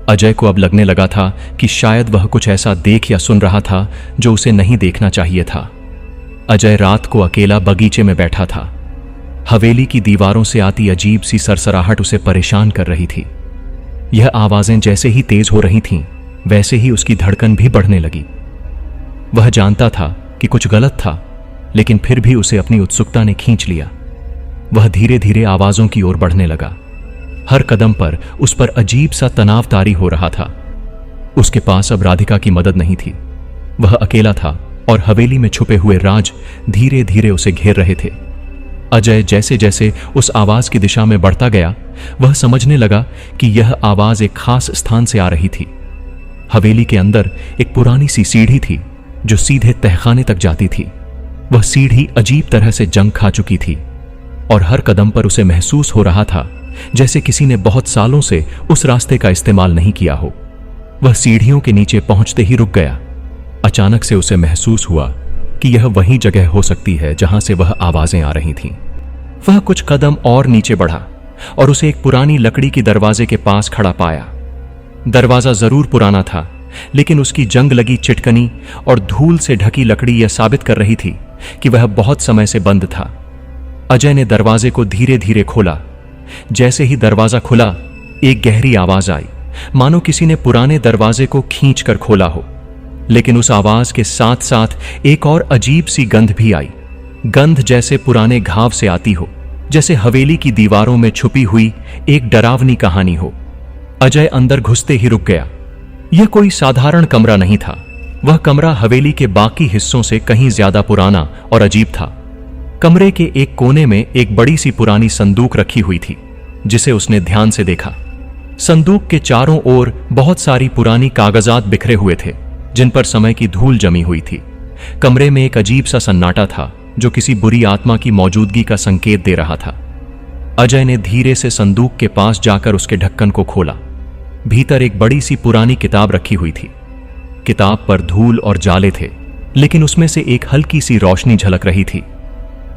अजय को अब लगने लगा था कि शायद वह कुछ ऐसा देख या सुन रहा था जो उसे नहीं देखना चाहिए था। अजय रात को अकेला बगीचे में बैठा था। हवेली की दीवारों से आती अजीब सी सरसराहट उसे परेशान कर रही थी। यह आवाजें जैसे ही तेज हो रही थीं, वैसे ही उसकी धड़कन भी बढ़ने लगी। वह जानता था कि कुछ गलत था, लेकिन फिर भी उसे अपनी उत्सुकता ने खींच लिया। वह धीरे धीरे आवाजों की ओर बढ़ने लगा। हर कदम पर उस पर अजीब सा तनाव तारी हो रहा था। उसके पास अब राधिका की मदद नहीं थी। वह अकेला था और हवेली में छुपे हुए राज धीरे धीरे उसे घेर रहे थे। अजय जैसे जैसे उस आवाज की दिशा में बढ़ता गया, वह समझने लगा कि यह आवाज एक खास स्थान से आ रही थी। हवेली के अंदर एक पुरानी सी सीढ़ी थी जो सीधे तहखाने तक जाती थी। वह सीढ़ी अजीब तरह से जंग खा चुकी थी और हर कदम पर उसे महसूस हो रहा था जैसे किसी ने बहुत सालों से उस रास्ते का इस्तेमाल नहीं किया हो। वह सीढ़ियों के नीचे पहुंचते ही रुक गया। अचानक से उसे महसूस हुआ कि यह वही जगह हो सकती है जहां से वह आवाजें आ रही थीं। वह कुछ कदम और नीचे बढ़ा और उसे एक पुरानी लकड़ी की दरवाजे के पास खड़ा पाया। दरवाजा जरूर पुराना था, लेकिन उसकी जंग लगी चिटकनी और धूल से ढकी लकड़ी यह साबित कर रही थी कि वह बहुत समय से बंद था। अजय ने दरवाजे को धीरे धीरे खोला। जैसे ही दरवाजा खुला, एक गहरी आवाज आई, मानो किसी ने पुराने दरवाजे को खींचकर खोला हो। लेकिन उस आवाज के साथ साथ एक और अजीब सी गंध भी आई। गंध जैसे पुराने घाव से आती हो, जैसे हवेली की दीवारों में छुपी हुई एक डरावनी कहानी हो। अजय अंदर घुसते ही रुक गया। यह कोई साधारण कमरा नहीं था। वह कमरा हवेली के बाकी हिस्सों से कहीं ज्यादा पुराना और अजीब था। कमरे के एक कोने में एक बड़ी सी पुरानी संदूक रखी हुई थी, जिसे उसने ध्यान से देखा। संदूक के चारों ओर बहुत सारी पुरानी कागजात बिखरे हुए थे, जिन पर समय की धूल जमी हुई थी। कमरे में एक अजीब सा सन्नाटा था जो किसी बुरी आत्मा की मौजूदगी का संकेत दे रहा था। अजय ने धीरे से संदूक के पास जाकर उसके ढक्कन को खोला। भीतर एक बड़ी सी पुरानी किताब रखी हुई थी। किताब पर धूल और जाले थे, लेकिन उसमें से एक हल्की सी रोशनी झलक रही थी।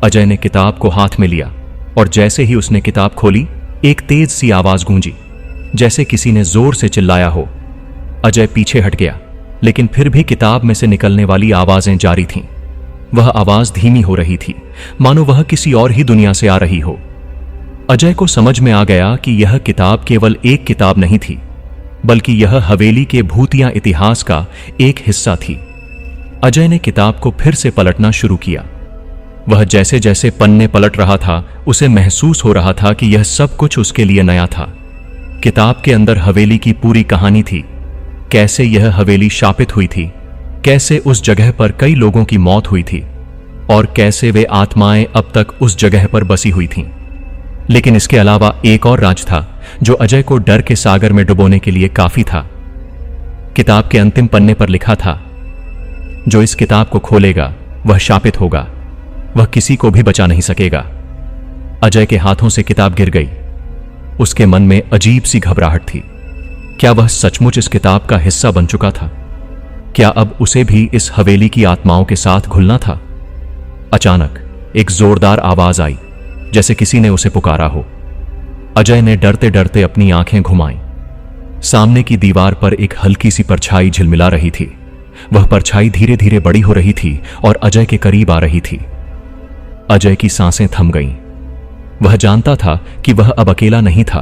अजय ने किताब को हाथ में लिया और जैसे ही उसने किताब खोली, एक तेज सी आवाज गूंजी, जैसे किसी ने जोर से चिल्लाया हो। अजय पीछे हट गया, लेकिन फिर भी किताब में से निकलने वाली आवाजें जारी थीं। वह आवाज धीमी हो रही थी, मानो वह किसी और ही दुनिया से आ रही हो। अजय को समझ में आ गया कि यह किताब केवल एक किताब नहीं थी, बल्कि यह हवेली के भूतिया इतिहास का एक हिस्सा थी। अजय ने किताब को फिर से पलटना शुरू किया। वह जैसे जैसे पन्ने पलट रहा था, उसे महसूस हो रहा था कि यह सब कुछ उसके लिए नया था। किताब के अंदर हवेली की पूरी कहानी थी। कैसे यह हवेली शापित हुई थी, कैसे उस जगह पर कई लोगों की मौत हुई थी और कैसे वे आत्माएं अब तक उस जगह पर बसी हुई थीं। लेकिन इसके अलावा एक और राज था जो अजय को डर के सागर में डुबोने के लिए काफी था। किताब के अंतिम पन्ने पर लिखा था, जो इस किताब को खोलेगा वह शापित होगा, वह किसी को भी बचा नहीं सकेगा। अजय के हाथों से किताब गिर गई। उसके मन में अजीब सी घबराहट थी। क्या वह सचमुच इस किताब का हिस्सा बन चुका था? क्या अब उसे भी इस हवेली की आत्माओं के साथ घुलना था? अचानक एक जोरदार आवाज आई, जैसे किसी ने उसे पुकारा हो। अजय ने डरते डरते अपनी आंखें घुमाईं। सामने की दीवार पर एक हल्की सी परछाई झिलमिला रही थी। वह परछाई धीरे धीरे बड़ी हो रही थी और अजय के करीब आ रही थी। अजय की सांसें थम गईं। वह जानता था कि वह अब अकेला नहीं था।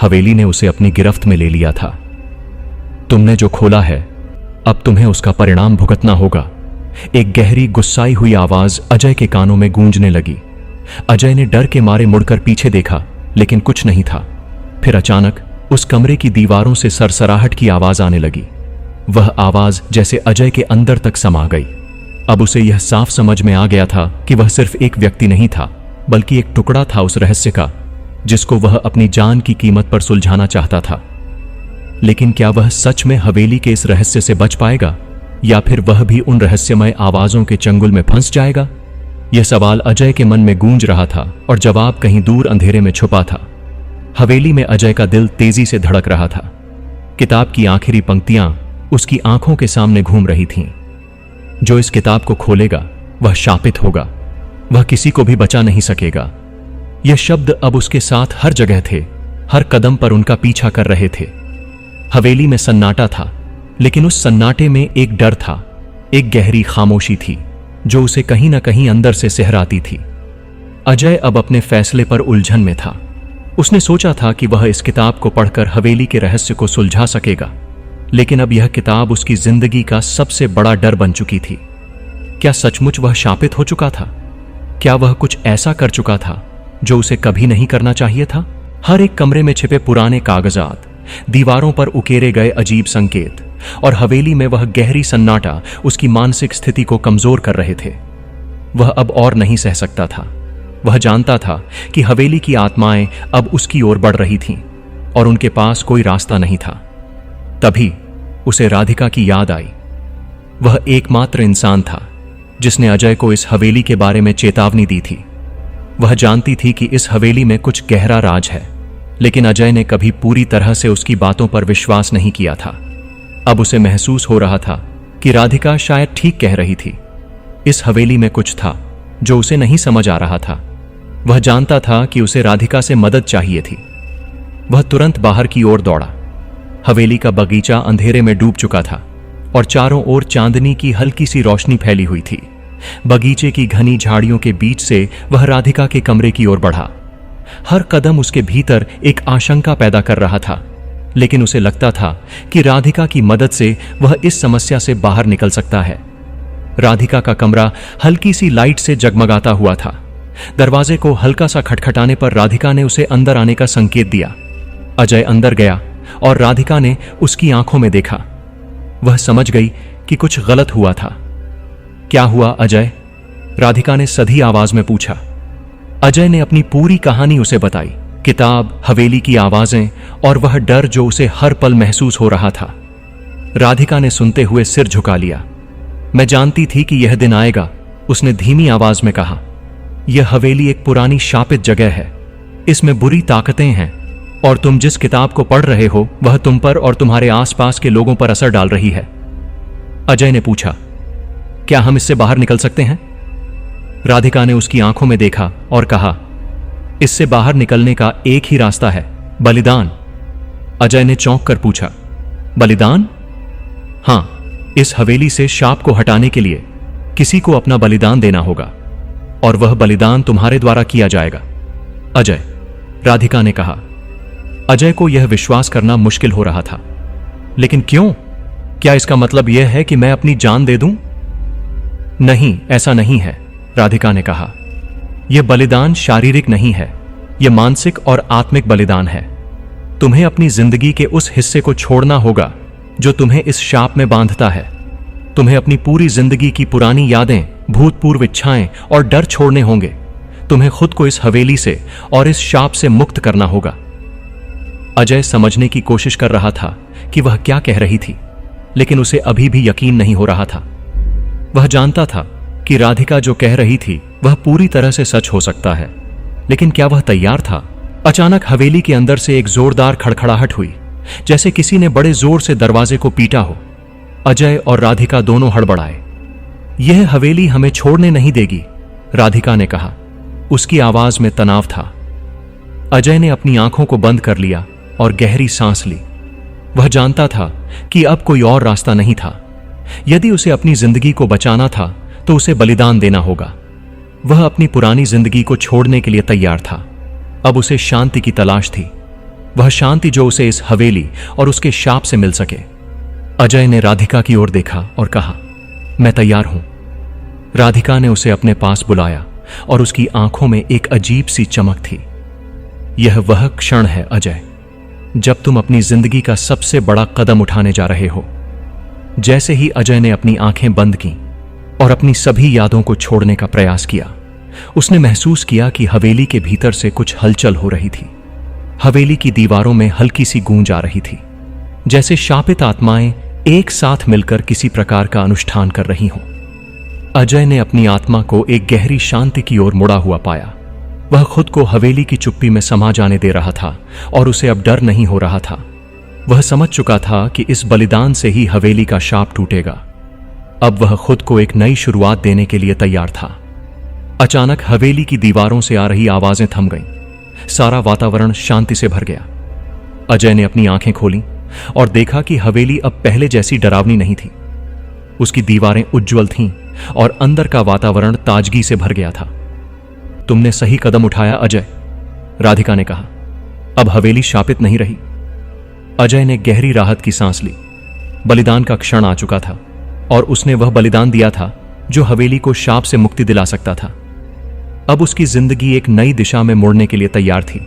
हवेली ने उसे अपनी गिरफ्त में ले लिया था। तुमने जो खोला है, अब तुम्हें उसका परिणाम भुगतना होगा। एक गहरी गुस्साई हुई आवाज अजय के कानों में गूंजने लगी। अजय ने डर के मारे मुड़कर पीछे देखा, लेकिन कुछ नहीं था। फिर अचानक उस कमरे की दीवारों से सरसराहट की आवाज आने लगी। वह आवाज जैसे अजय के अंदर तक समा गई। अब उसे यह साफ समझ में आ गया था कि वह सिर्फ एक व्यक्ति नहीं था, बल्कि एक टुकड़ा था उस रहस्य का, जिसको वह अपनी जान की कीमत पर सुलझाना चाहता था। लेकिन क्या वह सच में हवेली के इस रहस्य से बच पाएगा, या फिर वह भी उन रहस्यमय आवाजों के चंगुल में फंस जाएगा? यह सवाल अजय के मन में गूंज रहा था और जवाब कहीं दूर अंधेरे में छुपा था। हवेली में अजय का दिल तेजी से धड़क रहा था। किताब की आखिरी पंक्तियां उसकी आंखों के सामने घूम रही थीं। जो इस किताब को खोलेगा वह शापित होगा, वह किसी को भी बचा नहीं सकेगा। यह शब्द अब उसके साथ हर जगह थे, हर कदम पर उनका पीछा कर रहे थे। हवेली में सन्नाटा था, लेकिन उस सन्नाटे में एक डर था, एक गहरी खामोशी थी जो उसे कहीं ना कहीं अंदर से सहराती थी। अजय अब अपने फैसले पर उलझन में था। उसने सोचा था कि वह इस किताब को पढ़कर हवेली के रहस्य को सुलझा सकेगा, लेकिन अब यह किताब उसकी जिंदगी का सबसे बड़ा डर बन चुकी थी। क्या सचमुच वह शापित हो चुका था? क्या वह कुछ ऐसा कर चुका था जो उसे कभी नहीं करना चाहिए था? हर एक कमरे में छिपे पुराने कागजात, दीवारों पर उकेरे गए अजीब संकेत और हवेली में वह गहरी सन्नाटा उसकी मानसिक स्थिति को कमजोर कर रहे थे। वह अब और नहीं सह सकता था। वह जानता था कि हवेली की आत्माएं अब उसकी ओर बढ़ रही थीं और उनके पास कोई रास्ता नहीं था। तभी उसे राधिका की याद आई। वह एकमात्र इंसान था जिसने अजय को इस हवेली के बारे में चेतावनी दी थी। वह जानती थी कि इस हवेली में कुछ गहरा राज है, लेकिन अजय ने कभी पूरी तरह से उसकी बातों पर विश्वास नहीं किया था। अब उसे महसूस हो रहा था कि राधिका शायद ठीक कह रही थी। इस हवेली में कुछ था जो उसे नहीं समझ आ रहा था। वह जानता था कि उसे राधिका से मदद चाहिए थी। वह तुरंत बाहर की ओर दौड़ा। हवेली का बगीचा अंधेरे में डूब चुका था और चारों ओर चांदनी की हल्की सी रोशनी फैली हुई थी। बगीचे की घनी झाड़ियों के बीच से वह राधिका के कमरे की ओर बढ़ा। हर कदम उसके भीतर एक आशंका पैदा कर रहा था, लेकिन उसे लगता था कि राधिका की मदद से वह इस समस्या से बाहर निकल सकता है। राधिका का कमरा हल्की सी लाइट से जगमगाता हुआ था। दरवाजे को हल्का सा खटखटाने पर राधिका ने उसे अंदर आने का संकेत दिया। अजय अंदर गया और राधिका ने उसकी आंखों में देखा। वह समझ गई कि कुछ गलत हुआ था। क्या हुआ अजय? राधिका ने सधी आवाज में पूछा। अजय ने अपनी पूरी कहानी उसे बताई, किताब, हवेली की आवाजें और वह डर जो उसे हर पल महसूस हो रहा था। राधिका ने सुनते हुए सिर झुका लिया। मैं जानती थी कि यह दिन आएगा, उसने धीमी आवाज में कहा। यह हवेली एक पुरानी शापित जगह है। इसमें बुरी ताकतें हैं और तुम जिस किताब को पढ़ रहे हो वह तुम पर और तुम्हारे आसपास के लोगों पर असर डाल रही है। अजय ने पूछा, क्या हम इससे बाहर निकल सकते हैं? राधिका ने उसकी आंखों में देखा और कहा, इससे बाहर निकलने का एक ही रास्ता है, बलिदान। अजय ने चौंक कर पूछा, बलिदान? हां, इस हवेली से शाप को हटाने के लिए किसी को अपना बलिदान देना होगा और वह बलिदान तुम्हारे द्वारा किया जाएगा। अजय, राधिका ने कहा। अजय को यह विश्वास करना मुश्किल हो रहा था। लेकिन क्यों? क्या इसका मतलब यह है कि मैं अपनी जान दे दूं? नहीं, ऐसा नहीं है, राधिका ने कहा। यह बलिदान शारीरिक नहीं है, यह मानसिक और आत्मिक बलिदान है। तुम्हें अपनी जिंदगी के उस हिस्से को छोड़ना होगा जो तुम्हें इस शाप में बांधता है। तुम्हें अपनी पूरी जिंदगी की पुरानी यादें, भूतपूर्व इच्छाएं और डर छोड़ने होंगे। तुम्हें खुद को इस हवेली से और इस शाप से मुक्त करना होगा। अजय समझने की कोशिश कर रहा था कि वह क्या कह रही थी, लेकिन उसे अभी भी यकीन नहीं हो रहा था। वह जानता था कि राधिका जो कह रही थी वह पूरी तरह से सच हो सकता है, लेकिन क्या वह तैयार था? अचानक हवेली के अंदर से एक जोरदार खड़खड़ाहट हुई, जैसे किसी ने बड़े जोर से दरवाजे को पीटा हो। अजय और राधिका दोनों हड़बड़ाए। यह हवेली हमें छोड़ने नहीं देगी, राधिका ने कहा। उसकी आवाज में तनाव था। अजय ने अपनी आंखों को बंद कर लिया और गहरी सांस ली। वह जानता था कि अब कोई और रास्ता नहीं था। यदि उसे अपनी जिंदगी को बचाना था तो उसे बलिदान देना होगा। वह अपनी पुरानी जिंदगी को छोड़ने के लिए तैयार था। अब उसे शांति की तलाश थी, वह शांति जो उसे इस हवेली और उसके शाप से मिल सके। अजय ने राधिका की ओर देखा और कहा, मैं तैयार हूं। राधिका ने उसे अपने पास बुलाया और उसकी आंखों में एक अजीब सी चमक थी। यह वह क्षण है अजय, जब तुम अपनी जिंदगी का सबसे बड़ा कदम उठाने जा रहे हो। जैसे ही अजय ने अपनी आंखें बंद की और अपनी सभी यादों को छोड़ने का प्रयास किया, उसने महसूस किया कि हवेली के भीतर से कुछ हलचल हो रही थी। हवेली की दीवारों में हल्की सी गूंज आ रही थी, जैसे शापित आत्माएं एक साथ मिलकर किसी प्रकार का अनुष्ठान कर रही हों। अजय ने अपनी आत्मा को एक गहरी शांति की ओर मुड़ा हुआ पाया। वह खुद को हवेली की चुप्पी में समा जाने दे रहा था और उसे अब डर नहीं हो रहा था। वह समझ चुका था कि इस बलिदान से ही हवेली का शाप टूटेगा। अब वह खुद को एक नई शुरुआत देने के लिए तैयार था। अचानक हवेली की दीवारों से आ रही आवाजें थम गईं। सारा वातावरण शांति से भर गया। अजय ने अपनी आंखें खोली और देखा कि हवेली अब पहले जैसी डरावनी नहीं थी। उसकी दीवारें उज्ज्वल थीं और अंदर का वातावरण ताजगी से भर गया था। तुमने सही कदम उठाया अजय, राधिका ने कहा। अब हवेली शापित नहीं रही। अजय ने गहरी राहत की सांस ली। बलिदान का क्षण आ चुका था और उसने वह बलिदान दिया था जो हवेली को शाप से मुक्ति दिला सकता था। अब उसकी जिंदगी एक नई दिशा में मुड़ने के लिए तैयार थी।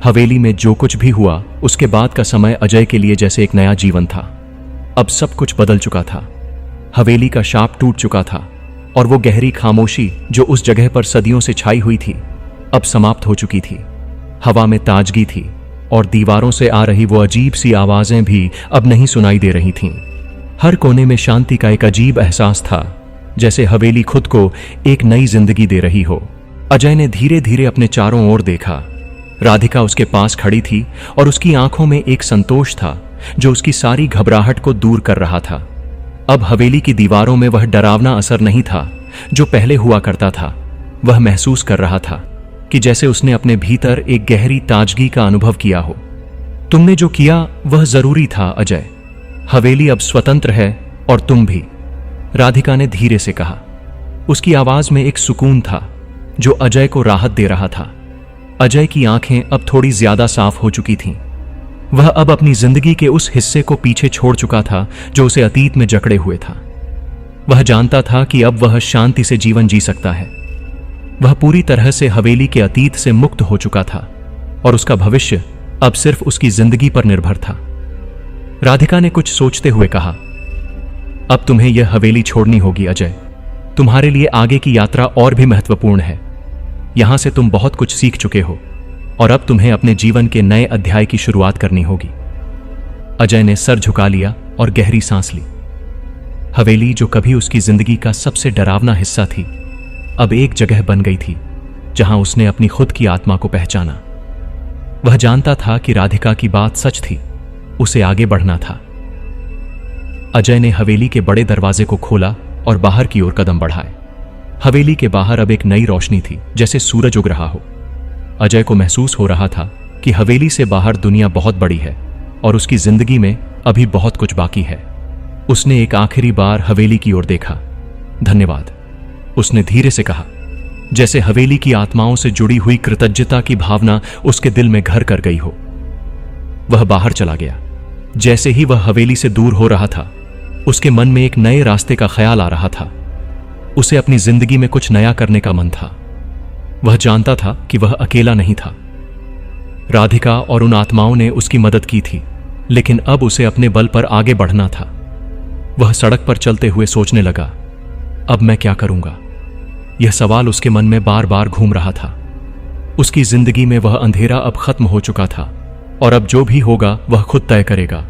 हवेली में जो कुछ भी हुआ उसके बाद का समय अजय के लिए जैसे एक नया जीवन था। अब सब कुछ बदल चुका था। हवेली का शाप टूट चुका था और वो गहरी खामोशी जो उस जगह पर सदियों से छाई हुई थी अब समाप्त हो चुकी थी। हवा में ताजगी थी और दीवारों से आ रही वो अजीब सी आवाजें भी अब नहीं सुनाई दे रही थीं। हर कोने में शांति का एक अजीब एहसास था, जैसे हवेली खुद को एक नई जिंदगी दे रही हो। अजय ने धीरे धीरे अपने चारों ओर देखा। राधिका उसके पास खड़ी थी और उसकी आंखों में एक संतोष था जो उसकी सारी घबराहट को दूर कर रहा था। अब हवेली की दीवारों में वह डरावना असर नहीं था जो पहले हुआ करता था। वह महसूस कर रहा था कि जैसे उसने अपने भीतर एक गहरी ताजगी का अनुभव किया हो। तुमने जो किया वह जरूरी था अजय। हवेली अब स्वतंत्र है और तुम भी, राधिका ने धीरे से कहा। उसकी आवाज में एक सुकून था जो अजय को राहत दे रहा था। अजय की आंखें अब थोड़ी ज्यादा साफ हो चुकी थीं। वह अब अपनी जिंदगी के उस हिस्से को पीछे छोड़ चुका था जो उसे अतीत में जकड़े हुए था। वह जानता था कि अब वह शांति से जीवन जी सकता है। वह पूरी तरह से हवेली के अतीत से मुक्त हो चुका था और उसका भविष्य अब सिर्फ उसकी जिंदगी पर निर्भर था। राधिका ने कुछ सोचते हुए कहा, अब तुम्हें यह हवेली छोड़नी होगी अजय। तुम्हारे लिए आगे की यात्रा और भी महत्वपूर्ण है। यहां से तुम बहुत कुछ सीख चुके हो और अब तुम्हें अपने जीवन के नए अध्याय की शुरुआत करनी होगी। अजय ने सर झुका लिया और गहरी सांस ली। हवेली जो कभी उसकी जिंदगी का सबसे डरावना हिस्सा थी, अब एक जगह बन गई थी जहां उसने अपनी खुद की आत्मा को पहचाना। वह जानता था कि राधिका की बात सच थी, उसे आगे बढ़ना था। अजय ने हवेली के बड़े दरवाजे को खोला और बाहर की ओर कदम बढ़ाए। हवेली के बाहर अब एक नई रोशनी थी, जैसे सूरज उग रहा हो। अजय को महसूस हो रहा था कि हवेली से बाहर दुनिया बहुत बड़ी है और उसकी जिंदगी में अभी बहुत कुछ बाकी है। उसने एक आखिरी बार हवेली की ओर देखा। धन्यवाद, उसने धीरे से कहा, जैसे हवेली की आत्माओं से जुड़ी हुई कृतज्ञता की भावना उसके दिल में घर कर गई हो। वह बाहर चला गया। जैसे ही वह हवेली से दूर हो रहा था, उसके मन में एक नए रास्ते का ख्याल आ रहा था। उसे अपनी जिंदगी में कुछ नया करने का मन था। वह जानता था कि वह अकेला नहीं था। राधिका और उन आत्माओं ने उसकी मदद की थी, लेकिन अब उसे अपने बल पर आगे बढ़ना था। वह सड़क पर चलते हुए सोचने लगा, अब मैं क्या करूंगा? यह सवाल उसके मन में बार बार घूम रहा था। उसकी जिंदगी में वह अंधेरा अब खत्म हो चुका था और अब जो भी होगा वह खुद तय करेगा।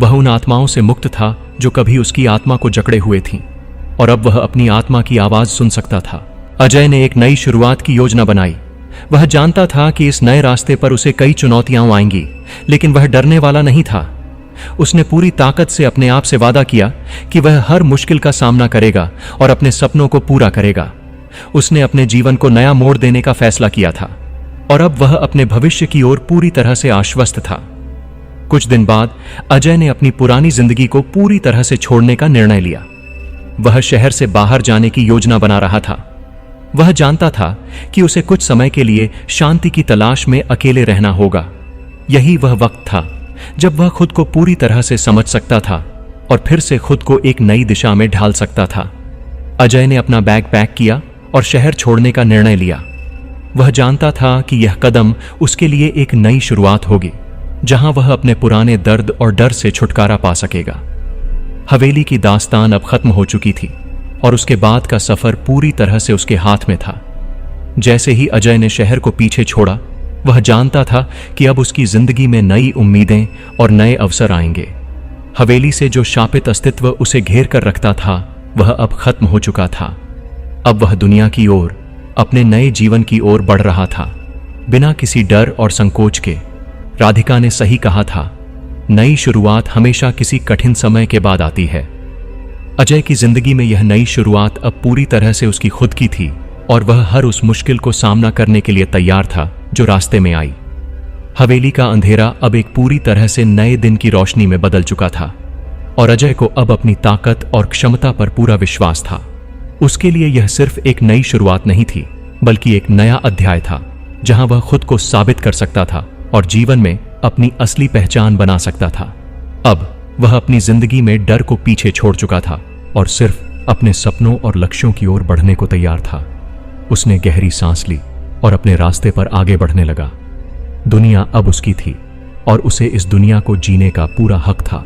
वह उन आत्माओं से मुक्त था जो कभी उसकी आत्मा को जकड़े हुए थीं, और अब वह अपनी आत्मा की आवाज सुन सकता था। अजय ने एक नई शुरुआत की योजना बनाई। वह जानता था कि इस नए रास्ते पर उसे कई चुनौतियां आएंगी, लेकिन वह डरने वाला नहीं था। उसने पूरी ताकत से अपने आप से वादा किया कि वह हर मुश्किल का सामना करेगा और अपने सपनों को पूरा करेगा। उसने अपने जीवन को नया मोड़ देने का फैसला किया था और अब वह अपने भविष्य की ओर पूरी तरह से आश्वस्त था। कुछ दिन बाद अजय ने अपनी पुरानी जिंदगी को पूरी तरह से छोड़ने का निर्णय लिया। वह शहर से बाहर जाने की योजना बना रहा था। वह जानता था कि उसे कुछ समय के लिए शांति की तलाश में अकेले रहना होगा। यही वह वक्त था जब वह खुद को पूरी तरह से समझ सकता था और फिर से खुद को एक नई दिशा में ढाल सकता था। अजय ने अपना बैग पैक किया और शहर छोड़ने का निर्णय लिया। वह जानता था कि यह कदम उसके लिए एक नई शुरुआत होगी, जहां वह अपने पुराने दर्द और डर से छुटकारा पा सकेगा। हवेली की दास्तान अब खत्म हो चुकी थी और उसके बाद का सफर पूरी तरह से उसके हाथ में था। जैसे ही अजय ने शहर को पीछे छोड़ा, वह जानता था कि अब उसकी जिंदगी में नई उम्मीदें और नए अवसर आएंगे। हवेली से जो शापित अस्तित्व उसे घेर कर रखता था, वह अब खत्म हो चुका था। अब वह दुनिया की ओर, अपने नए जीवन की ओर बढ़ रहा था, बिना किसी डर और संकोच के। राधिका ने सही कहा था, नई शुरुआत हमेशा किसी कठिन समय के बाद आती है। अजय की जिंदगी में यह नई शुरुआत अब पूरी तरह से उसकी खुद की थी और वह हर उस मुश्किल को सामना करने के लिए तैयार था जो रास्ते में आई। हवेली का अंधेरा अब एक पूरी तरह से नए दिन की रोशनी में बदल चुका था और अजय को अब अपनी ताकत और क्षमता पर पूरा विश्वास था। उसके लिए यह सिर्फ एक नई शुरुआत नहीं थी, बल्कि एक नया अध्याय था, जहां वह खुद को साबित कर सकता था और जीवन में अपनी असली पहचान बना सकता था। अब वह अपनी जिंदगी में डर को पीछे छोड़ चुका था और सिर्फ अपने सपनों और लक्ष्यों की ओर बढ़ने को तैयार था। उसने गहरी सांस ली और अपने रास्ते पर आगे बढ़ने लगा। दुनिया अब उसकी थी और उसे इस दुनिया को जीने का पूरा हक था।